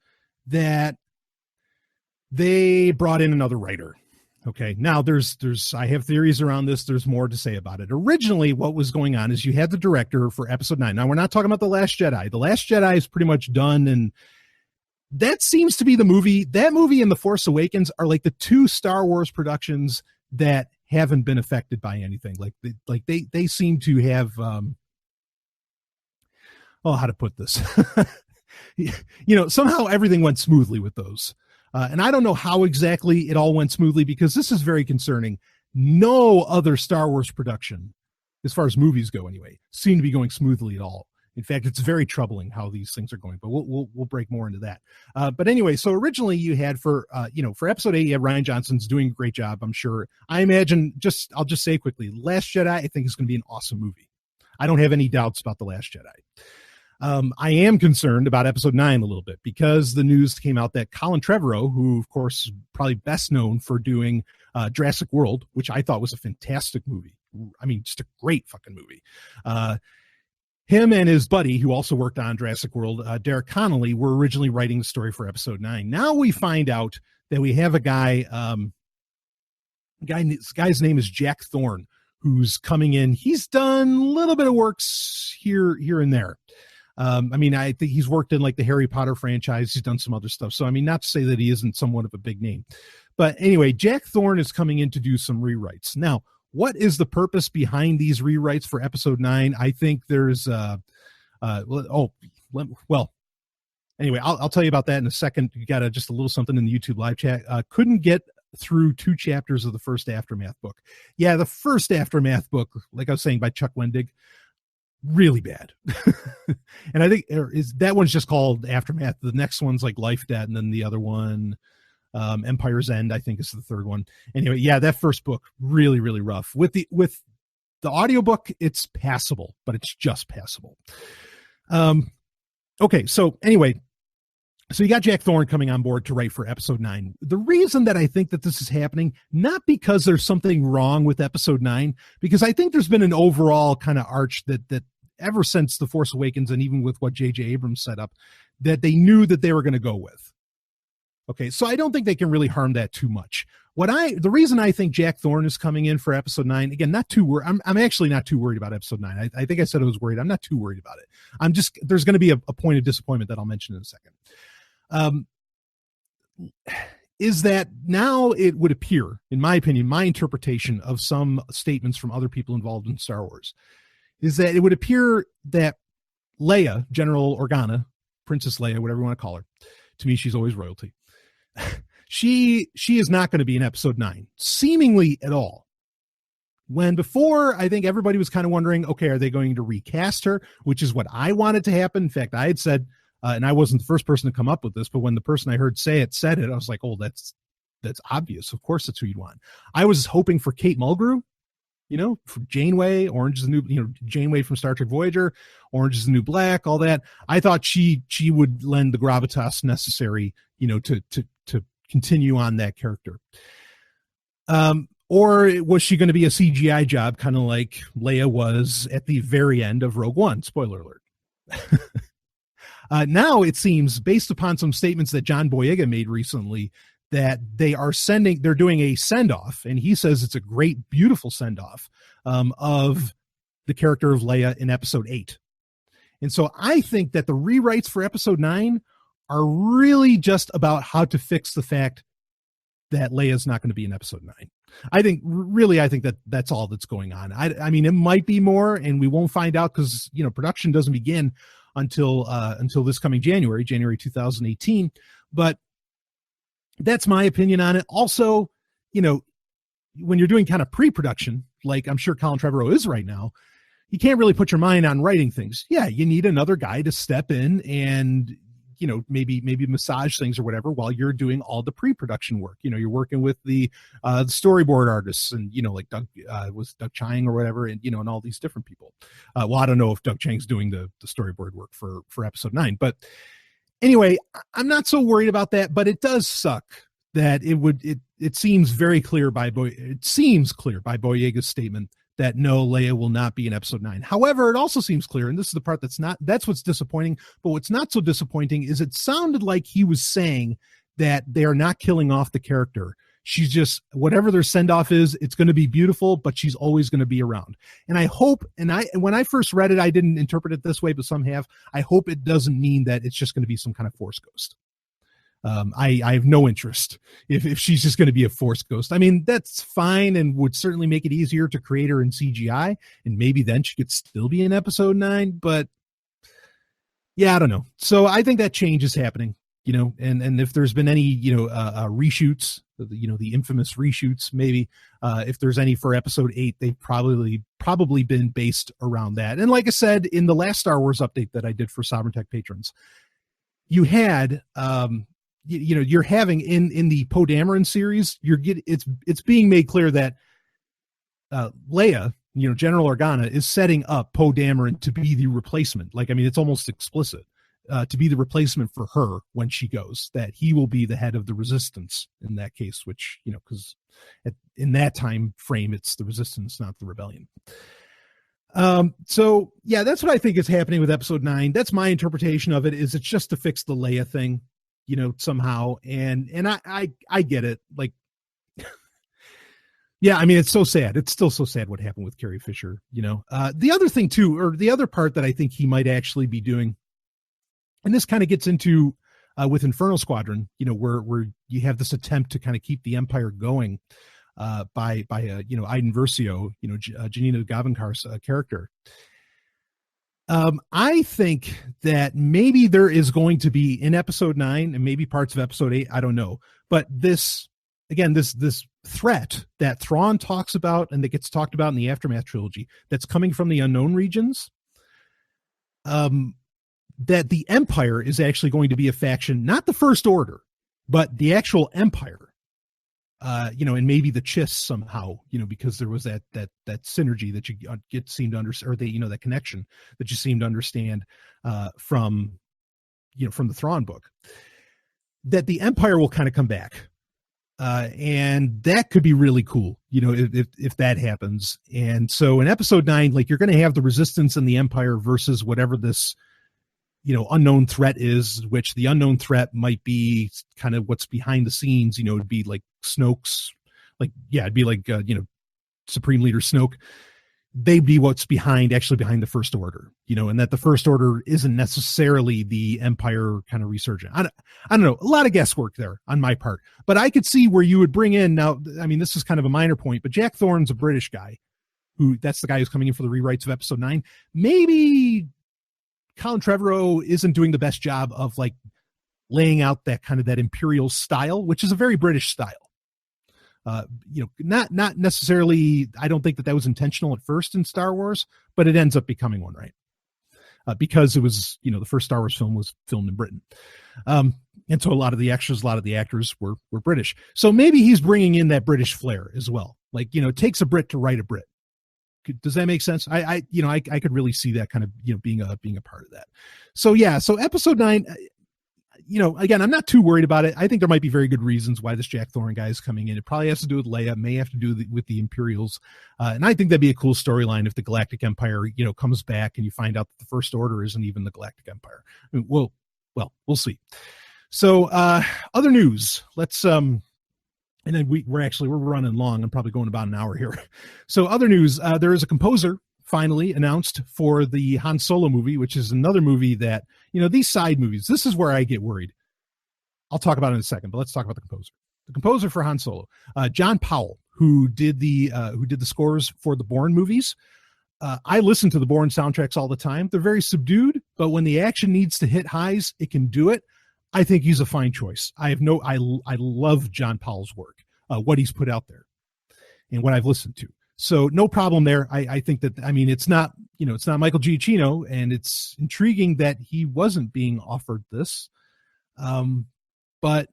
that they brought in another writer. Okay, now there's I have theories around this. There's more to say about it. Originally, what was going on is you had the director for episode 9. Now, we're not talking about The Last Jedi. The Last Jedi is pretty much done, and that seems to be the movie. That movie and The Force Awakens are like the 2 Star Wars productions that haven't been affected by anything. They seem to have how to put this. Somehow everything went smoothly with those. And I don't know how exactly it all went smoothly, because this is very concerning. No other Star Wars production, as far as movies go anyway, seem to be going smoothly at all. In fact, it's very troubling how these things are going, but we'll break more into that. But anyway, so originally you had for episode 8, you had Rian Johnson's doing a great job, I'm sure. I imagine, I'll just say quickly, Last Jedi, I think is going to be an awesome movie. I don't have any doubts about The Last Jedi. I am concerned about episode 9 a little bit, because the news came out that Colin Trevorrow, who of course is probably best known for doing Jurassic World, which I thought was a fantastic movie. I mean, just a great fucking movie. Him and his buddy, who also worked on Jurassic World, Derek Connolly, were originally writing the story for episode 9. Now we find out that we have a guy, this guy's name is Jack Thorne, who's coming in. He's done a little bit of works here and there. I think he's worked in like the Harry Potter franchise. He's done some other stuff. So, not to say that he isn't somewhat of a big name. But anyway, Jack Thorne is coming in to do some rewrites. Now, what is the purpose behind these rewrites for episode 9? I think there's, anyway, I'll tell you about that in a second. You got just a little something in the YouTube live chat. Couldn't get through 2 chapters of the first Aftermath book. Yeah, the first Aftermath book, like I was saying, by Chuck Wendig, really bad. And I think that one's just called Aftermath. The next one's like Life, Debt, and then the other one, Empire's End, I think, is the third one. Anyway, yeah, that first book, really, really rough. With the audiobook, it's passable, but it's just passable. Okay, so anyway, so you got Jack Thorne coming on board to write for episode 9. The reason that I think that this is happening, not because there's something wrong with episode 9, because I think there's been an overall kind of arch that ever since The Force Awakens, and even with what J.J. Abrams set up, that they knew that they were going to go with. Okay, so I don't think they can really harm that too much. The reason I think Jack Thorne is coming in for episode 9, again, not too worried. I'm actually not too worried about episode 9. I think I said I was worried. I'm not too worried about it. There's going to be a point of disappointment that I'll mention in a second. Is that now it would appear, in my opinion, my interpretation of some statements from other people involved in Star Wars, is that it would appear that Leia, General Organa, Princess Leia, whatever you want to call her, to me, she's always royalty. She is not going to be in episode 9, seemingly at all. When before, I think everybody was kind of wondering, okay, are they going to recast her? Which is what I wanted to happen. In fact, I had said, and I wasn't the first person to come up with this, but when the person I heard said it, I was like, oh, that's obvious. Of course, that's who you'd want. I was hoping for Kate Mulgrew, for Janeway, Orange is the New, Janeway from Star Trek Voyager, Orange is the New Black, all that. I thought she would lend the gravitas necessary, to continue on that character. Or was she going to be a CGI job, kind of like Leia was at the very end of Rogue One? Spoiler alert. Now it seems, based upon some statements that John Boyega made recently, that they're doing a send-off, and he says it's a great, beautiful send-off of the character of Leia in episode 8. And so I think that the rewrites for episode 9 are really just about how to fix the fact that Leia's not going to be in episode 9. I think that that's all that's going on. I mean, it might be more, and we won't find out because, production doesn't begin until this coming January 2018. But that's my opinion on it. Also, when you're doing kind of pre-production, like I'm sure Colin Trevorrow is right now, you can't really put your mind on writing things. Yeah, you need another guy to step in and, maybe massage things or whatever while you're doing all the pre-production work. You're working with the storyboard artists and, like Doug Chiang or whatever, and, and all these different people. Well, I don't know if Doug Chiang's doing the storyboard work for episode 9, but anyway, I'm not so worried about that, but it does suck that it seems clear by Boyega's statement that no, Leia will not be in episode 9. However, it also seems clear, and this is the part that's what's disappointing, but what's not so disappointing is it sounded like he was saying that they are not killing off the character. She's just, whatever their send-off is, it's going to be beautiful, but she's always going to be around. And I hope, when I first read it, I didn't interpret it this way, but some have. I hope it doesn't mean that it's just going to be some kind of Force ghost. I have no interest if she's just going to be a Force ghost. I mean, that's fine and would certainly make it easier to create her in CGI, and maybe then she could still be in episode 9, but yeah, I don't know. So I think that change is happening, and if there's been any, reshoots, the infamous reshoots, maybe, if there's any for episode 8, they've probably been based around that. And like I said, in the last Star Wars update that I did for Sovereign Tech patrons, you had, you're having in the Poe Dameron series, it's being made clear that Leia, General Organa, is setting up Poe Dameron to be the replacement. Like, I mean, it's almost explicit, to be the replacement for her when she goes, that he will be the head of the Resistance in that case, which, because in that time frame, it's the Resistance, not the Rebellion. So yeah, that's what I think is happening with episode 9. That's my interpretation of it, is it's just to fix the Leia thing, somehow. And I get it. Like, yeah, I mean, it's so sad. It's still so sad what happened with Carrie Fisher, the other thing too, or the other part that I think he might actually be doing, and this kind of gets into, with Inferno Squadron, where you have this attempt to kind of keep the Empire going, by Iden Versio, Janina Gavankar's character. I think that maybe there is going to be in episode 9 and maybe parts of episode 8, I don't know, but this threat that Thrawn talks about and that gets talked about in the Aftermath trilogy that's coming from the unknown regions, that the Empire is actually going to be a faction, not the First Order, But the actual Empire, and maybe the Chiss somehow, because there was that synergy that you seem to understand, or that connection that you seem to understand from the Thrawn book, that the Empire will kind of come back. And that could be really cool, if that happens. And so in episode 9, like, you're going to have the Resistance and the Empire versus whatever this, unknown threat is, which the unknown threat might be kind of what's behind the scenes. It'd be like Snoke's, it'd be like, Supreme Leader Snoke. They'd be what's behind the First Order, and that the First Order isn't necessarily the Empire kind of resurgent. I don't know, a lot of guesswork there on my part, but I could see where you would bring in now. I mean, this is kind of a minor point, but Jack Thorne's a British guy that's the guy who's coming in for the rewrites of episode 9. Maybe Colin Trevorrow isn't doing the best job of like laying out that kind of that Imperial style, which is a very British style. Not necessarily, I don't think that was intentional at first in Star Wars, but it ends up becoming one, right? Because it was, the first Star Wars film was filmed in Britain. And so a lot of the extras, a lot of the actors were British. So maybe he's bringing in that British flair as well. Like, it takes a Brit to write a Brit. Does that make sense? I could really see that kind of, being a part of that. So yeah, so episode 9, again, I'm not too worried about it. I think there might be very good reasons why this Jack Thorne guy is coming in. It probably has to do with Leia, may have to do with the Imperials. And I think that'd be a cool storyline if the Galactic Empire, comes back and you find out that the First Order isn't even the Galactic Empire. I mean, we'll see. So other news, let's, and then we're running long. I'm probably going about an hour here. So other news, there is a composer finally announced for the Han Solo movie, which is another movie that, these side movies, this is where I get worried. I'll talk about it in a second, but let's talk about the composer. The composer for Han Solo, John Powell, who did the scores for the Bourne movies. I listen to the Bourne soundtracks all the time. They're very subdued, but when the action needs to hit highs, it can do it. I think he's a fine choice. I love John Powell's work, what he's put out there and what I've listened to. So no problem there. I think that, it's not, it's not Michael Giacchino, and it's intriguing that he wasn't being offered this. But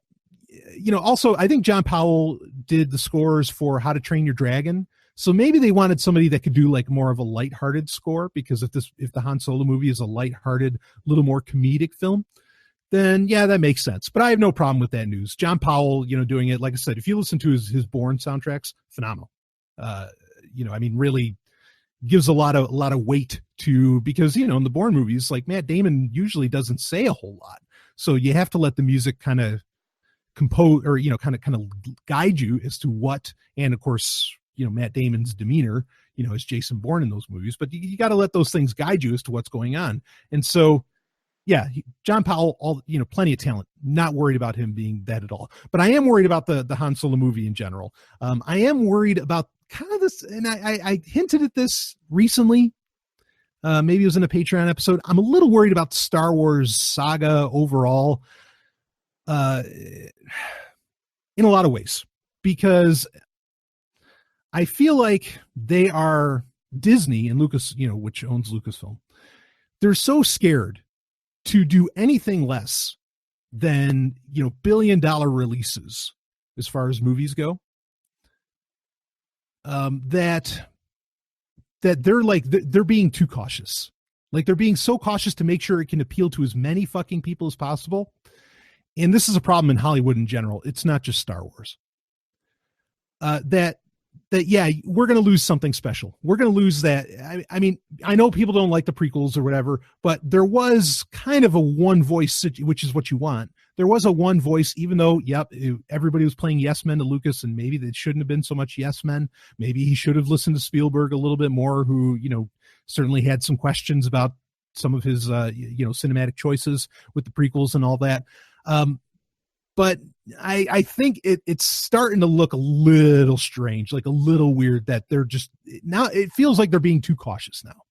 also I think John Powell did the scores for How to Train Your Dragon. So maybe they wanted somebody that could do like more of a lighthearted score, because if the Han Solo movie is a lighthearted, little more comedic film, then yeah, that makes sense. But I have no problem with that news. John Powell, doing it, like I said, if you listen to his Bourne soundtracks, phenomenal. Really gives a lot of weight to, because, in the Bourne movies, like Matt Damon usually doesn't say a whole lot. So you have to let the music kind of compose, or, kind of guide you as to what, and of course, Matt Damon's demeanor, as Jason Bourne in those movies, but you got to let those things guide you as to what's going on. And so, yeah, John Powell, plenty of talent, not worried about him being that at all. But I am worried about the Han Solo movie in general. I am worried about kind of this, and I hinted at this recently. Maybe it was in a Patreon episode. I'm a little worried about the Star Wars saga overall, in a lot of ways, because I feel like they are Disney and Lucas, which owns Lucasfilm. They're so scared to do anything less than, $1 billion releases as far as movies go. That they're being too cautious. Like, they're being so cautious to make sure it can appeal to as many fucking people as possible. And this is a problem in Hollywood in general. It's not just Star Wars. Yeah, we're going to lose something special. We're going to lose that. I know people don't like the prequels or whatever, but there was kind of a one voice, which is what you want. There was a one voice, even though, everybody was playing yes men to Lucas, and maybe they shouldn't have been so much yes men. Maybe he should have listened to Spielberg a little bit more, who, certainly had some questions about some of his, cinematic choices with the prequels and all that. But I think it's starting to look a little strange, like a little weird, that they're just, now it feels like they're being too cautious now.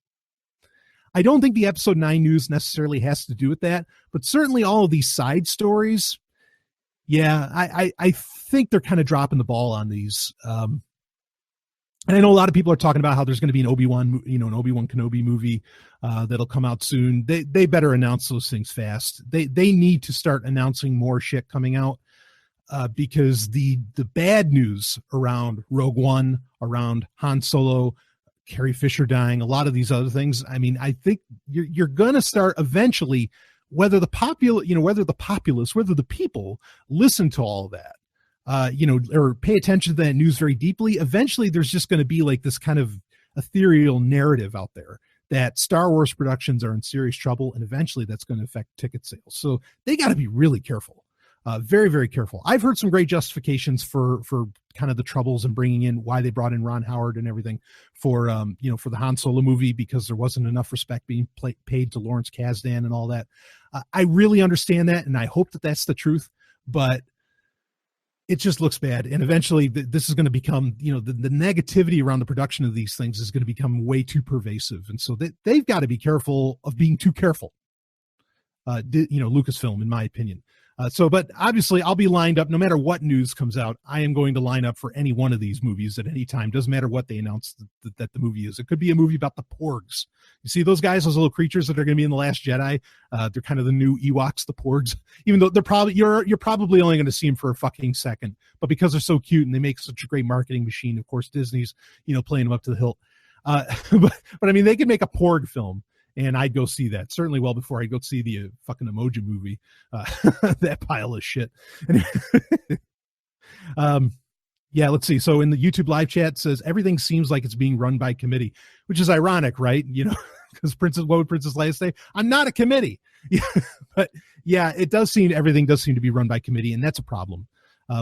I don't think the episode 9 news necessarily has to do with that, but certainly all of these side stories. Yeah, I think they're kind of dropping the ball on these. And I know a lot of people are talking about how there's going to be an Obi-Wan Kenobi movie that'll come out soon. They better announce those things fast. They need to start announcing more shit coming out. because the bad news around Rogue One, around Han Solo, Carrie Fisher dying, a lot of these other things. I mean, I think you're going to start eventually, whether the populace, whether the people listen to all of that, or pay attention to that news very deeply. Eventually, there's just going to be like this kind of ethereal narrative out there that Star Wars productions are in serious trouble, and eventually that's going to affect ticket sales. So they got to be really careful. Very, very careful. I've heard some great justifications for kind of the troubles and bringing in why they brought in Ron Howard and everything for the Han Solo movie, because there wasn't enough respect being paid to Lawrence Kasdan and all that. I really understand that, and I hope that that's the truth, but it just looks bad. And eventually this is going to become, the negativity around the production of these things is going to become way too pervasive. And so they've got to be careful of being too careful. Lucasfilm, in my opinion. But obviously I'll be lined up no matter what news comes out. I am going to line up for any one of these movies at any time. Doesn't matter what they announce that the movie is. It could be a movie about the Porgs. You see those guys, those little creatures that are going to be in The Last Jedi. They're kind of the new Ewoks, the Porgs, even though you're probably only going to see them for a fucking second, but because they're so cute and they make such a great marketing machine, of course, Disney's, playing them up to the hilt. But I mean, they could make a Porg film. And I'd go see that certainly well before I'd go see the fucking Emoji movie, that pile of shit. Yeah, let's see. So in the YouTube live chat, it says everything seems like it's being run by committee, which is ironic, right? Because what would Princess Leia say? I'm not a committee. But yeah, everything does seem to be run by committee, and that's a problem.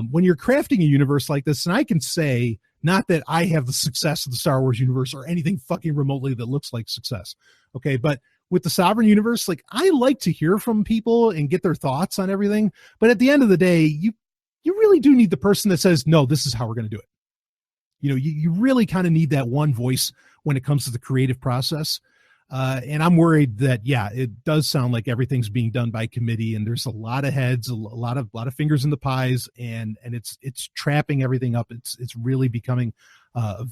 When you're crafting a universe like this, and I can say, not that I have the success of the Star Wars universe or anything fucking remotely that looks like success. Okay. But with the Sovereign universe, like, I like to hear from people and get their thoughts on everything. But at the end of the day, you really do need the person that says, no, this is how we're going to do it. You really kind of need that one voice when it comes to the creative process. And I'm worried that, yeah, it does sound like everything's being done by committee, and there's a lot of heads, a lot of fingers in the pies, and it's trapping everything up. It's really becoming, a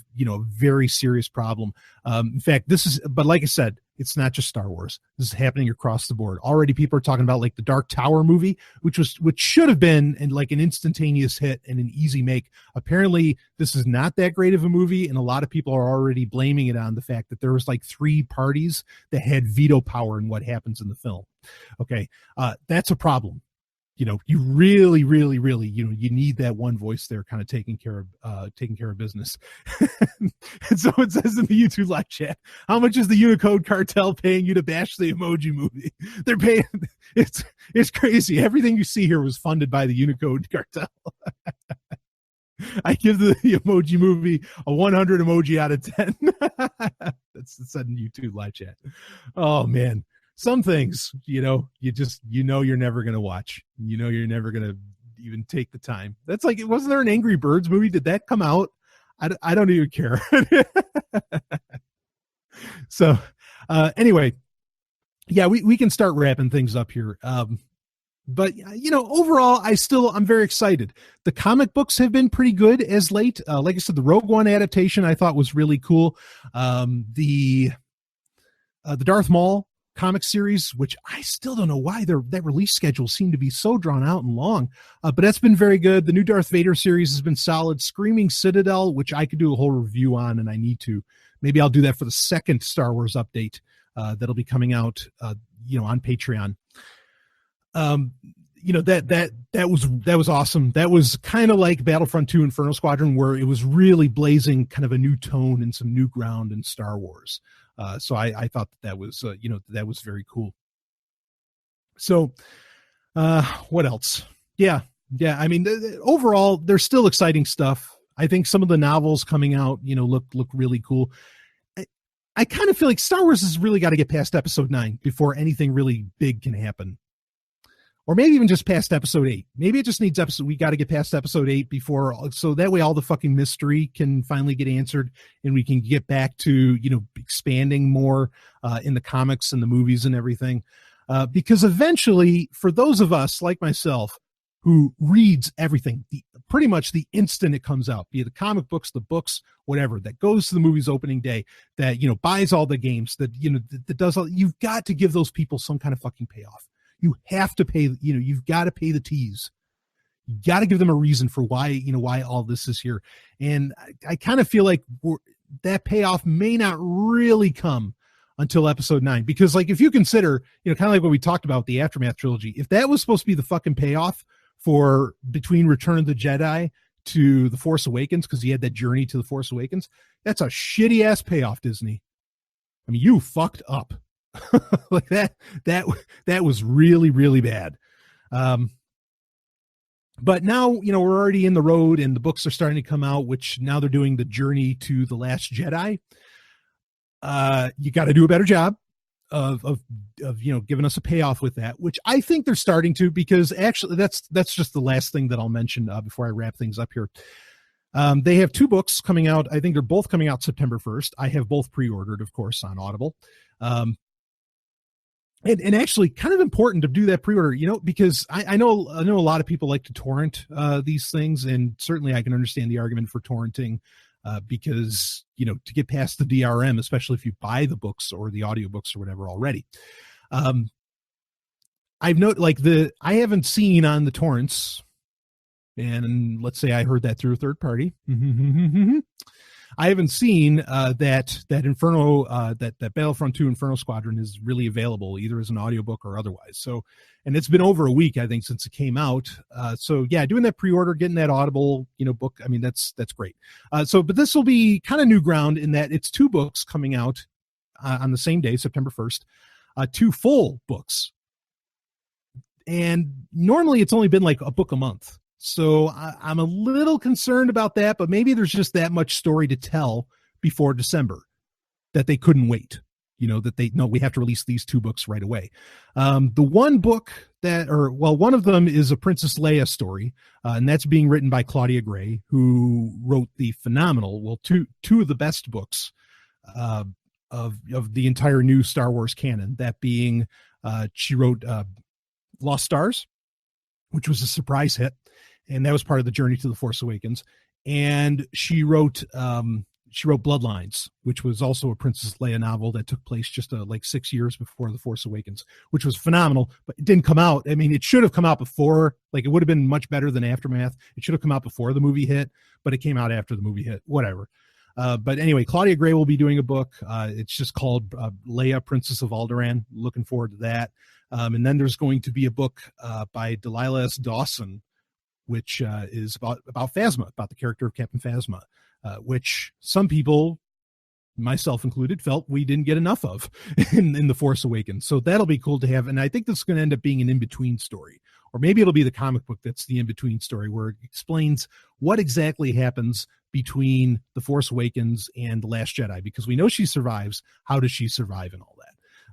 very serious problem. In fact, but like I said, it's not just Star Wars. This is happening across the board. Already people are talking about like the Dark Tower movie, which should have been like an instantaneous hit and an easy make. Apparently this is not that great of a movie. And a lot of people are already blaming it on the fact that there was like 3 parties that had veto power in what happens in the film. Okay. That's a problem. You really, really, really, you need that one voice there kind of taking care of business. And so it says in the YouTube live chat, how much is the Unicode cartel paying you to bash the Emoji movie? They're paying, it's crazy. Everything you see here was funded by the Unicode cartel. I give the Emoji movie a 100 emoji out of 10. That's said in YouTube live chat. Oh man. Some things, you're never going to watch. You're never going to even take the time. That's like, wasn't there an Angry Birds movie? Did that come out? I don't even care. So anyway, yeah, we can start wrapping things up here. But overall, I'm very excited. The comic books have been pretty good as late. Like I said, the Rogue One adaptation I thought was really cool. The Darth Maul comic series, which I still don't know why that release schedule seemed to be so drawn out and long, but that's been very good. The new Darth Vader series has been solid. Screaming Citadel, which I could do a whole review on, and I need to. Maybe I'll do that for the second Star Wars update that'll be coming out, on Patreon. That was awesum. That was kind of like Battlefront II Inferno Squadron, where it was really blazing kind of a new tone and some new ground in Star Wars. So I thought that was, that was very cool. So, what else? Yeah. I mean, overall, there's still exciting stuff. I think some of the novels coming out, look really cool. I kind of feel like Star Wars has really got to get past episode 9 before anything really big can happen. Or maybe even just past episode 8. Maybe it just needs we got to get past episode 8 so that way all the fucking mystery can finally get answered and we can get back to, expanding more in the comics and the movies and everything. Because eventually, for those of us like myself who reads everything, pretty much the instant it comes out, be it the comic books, the books, whatever, that goes to the movie's opening day, that, buys all the games, that, that does all, you've got to give those people some kind of fucking payoff. You have to pay, you've got to pay the teas. You got to give them a reason for why all this is here. And I kind of feel like that payoff may not really come until episode 9, because like if you consider, kind of like what we talked about the Aftermath trilogy, if that was supposed to be the fucking payoff for between Return of the Jedi to The Force Awakens, because he had that journey to The Force Awakens, that's a shitty ass payoff, Disney. I mean, you fucked up. Like that was really, really bad. But now, we're already in the road and the books are starting to come out, which now they're doing the journey to The Last Jedi. You got to do a better job of giving us a payoff with that, which I think they're starting to, because actually that's just the last thing that I'll mention before I wrap things up here. They have 2 books coming out. I think they're both coming out September 1st. I have both pre-ordered, of course, on Audible. And actually kind of important to do that pre-order, because I know a lot of people like to torrent these things, and certainly I can understand the argument for torrenting because, to get past the DRM, especially if you buy the books or the audiobooks or whatever already. I've noted I haven't seen on the torrents, and let's say I heard that through a third party. I haven't seen that Inferno, that Battlefront II Inferno Squadron is really available either as an audiobook or otherwise. So, and it's been over a week, I think, since it came out. So yeah, doing that pre-order, getting that Audible, book. I mean, that's great. But this will be kind of new ground in that it's 2 books coming out on the same day, September 1st, 2 full books. And normally it's only been like a book a month. So I'm a little concerned about that, but maybe there's just that much story to tell before December that they couldn't wait, we have to release these 2 books right away. The one book one of them is a Princess Leia story, and that's being written by Claudia Gray, who wrote the phenomenal, two of the best books of the entire new Star Wars canon, that being she wrote Lost Stars, which was a surprise hit. And that was part of the journey to The Force Awakens. And she wrote Bloodlines, which was also a Princess Leia novel that took place just like 6 years before The Force Awakens, which was phenomenal, but it didn't come out. I mean, it should have come out before, like it would have been much better than Aftermath. It should have come out before the movie hit, but it came out after the movie hit, whatever. But anyway, Claudia Gray will be doing a book. It's just called Leia, Princess of Alderaan. Looking forward to that. And then there's going to be a book by Delilah S. Dawson, which is about Phasma, about the character of Captain Phasma, which some people, myself included, felt we didn't get enough of in The Force Awakens. So that'll be cool to have. And I think this is going to end up being an in-between story, or maybe it'll be the comic book that's the in-between story, where it explains what exactly happens between The Force Awakens and The Last Jedi, because we know she survives. How does she survive and all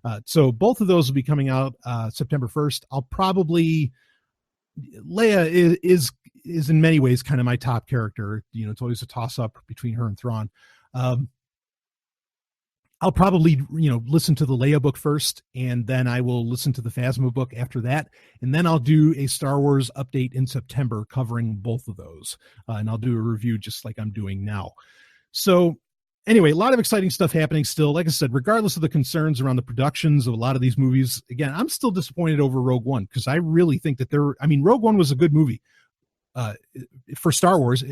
that? So both of those will be coming out September 1st. I'll probably... Leia is in many ways kind of my top character. It's always a toss-up between her and Thrawn. I'll probably, listen to the Leia book first, and then I will listen to the Phasma book after that. And then I'll do a Star Wars update in September covering both of those. And I'll do a review just like I'm doing now. So anyway, a lot of exciting stuff happening still. Like I said, regardless of the concerns around the productions of a lot of these movies, again, I'm still disappointed over Rogue One, because I really think that Rogue One was a good movie for Star Wars.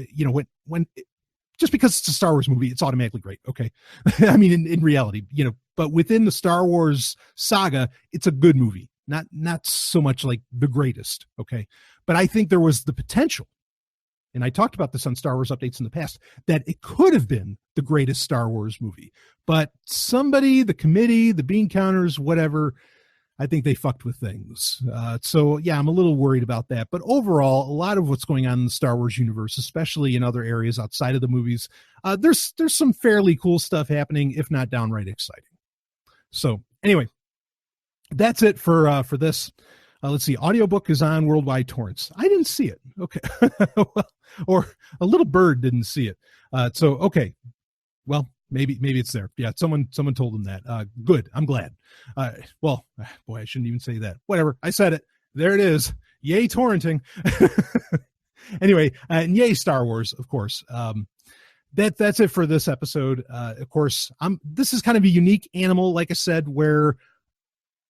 When just because it's a Star Wars movie, it's automatically great. Okay. I mean, in reality, but within the Star Wars saga, it's a good movie, not so much like the greatest. Okay. But I think there was the potential, and I talked about this on Star Wars updates in the past, that it could have been the greatest Star Wars movie. But somebody, the committee, the bean counters, whatever, I think they fucked with things. So yeah, I'm a little worried about that. But overall, a lot of what's going on in the Star Wars universe, especially in other areas outside of the movies, there's some fairly cool stuff happening, if not downright exciting. So anyway, that's it for this. Let's see. Audiobook is on worldwide torrents. I didn't see it. Okay. Or a little bird didn't see it. Okay. Well, maybe it's there. Yeah. Someone told them that. Good. I'm glad. Boy, I shouldn't even say that. Whatever. I said it. There it is. Yay, torrenting. Anyway, and yay, Star Wars, of course. That's it for this episode. Of course, this is kind of a unique animal, like I said, where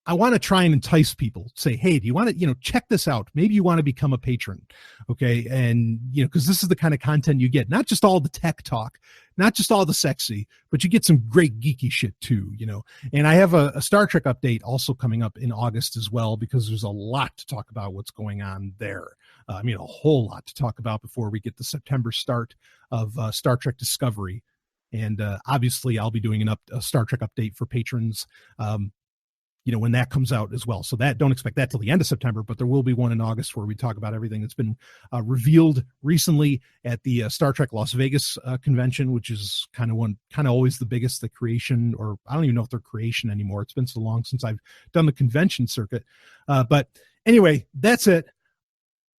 I want to try and entice people, say, hey, do you want to, check this out? Maybe you want to become a patron. Okay. And, because this is the kind of content you get, not just all the tech talk, not just all the sexy, but you get some great geeky shit too, and I have a Star Trek update also coming up in August as well, because there's a lot to talk about what's going on there. A whole lot to talk about before we get the September start of Star Trek Discovery. And obviously I'll be doing a Star Trek update for patrons, when that comes out as well. So don't expect that till the end of September, but there will be one in August where we talk about everything that's been revealed recently at the Star Trek Las Vegas convention, which is kind of always the biggest, the creation, or I don't even know if they're creation anymore. It's been so long since I've done the convention circuit. But anyway, that's it.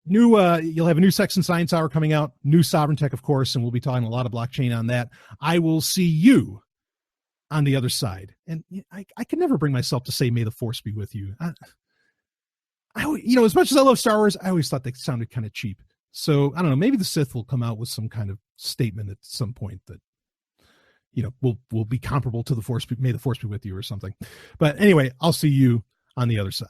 You'll have a new Sex and Science Hour coming out, new Sovereign Tech, of course, and we'll be talking a lot of blockchain on that. I will see you on the other side. And I can never bring myself to say, may the force be with you. As much as I love Star Wars, I always thought they sounded kind of cheap. So I don't know, maybe the Sith will come out with some kind of statement at some point that, will be comparable to the force, may the force be with you or something. But anyway, I'll see you on the other side.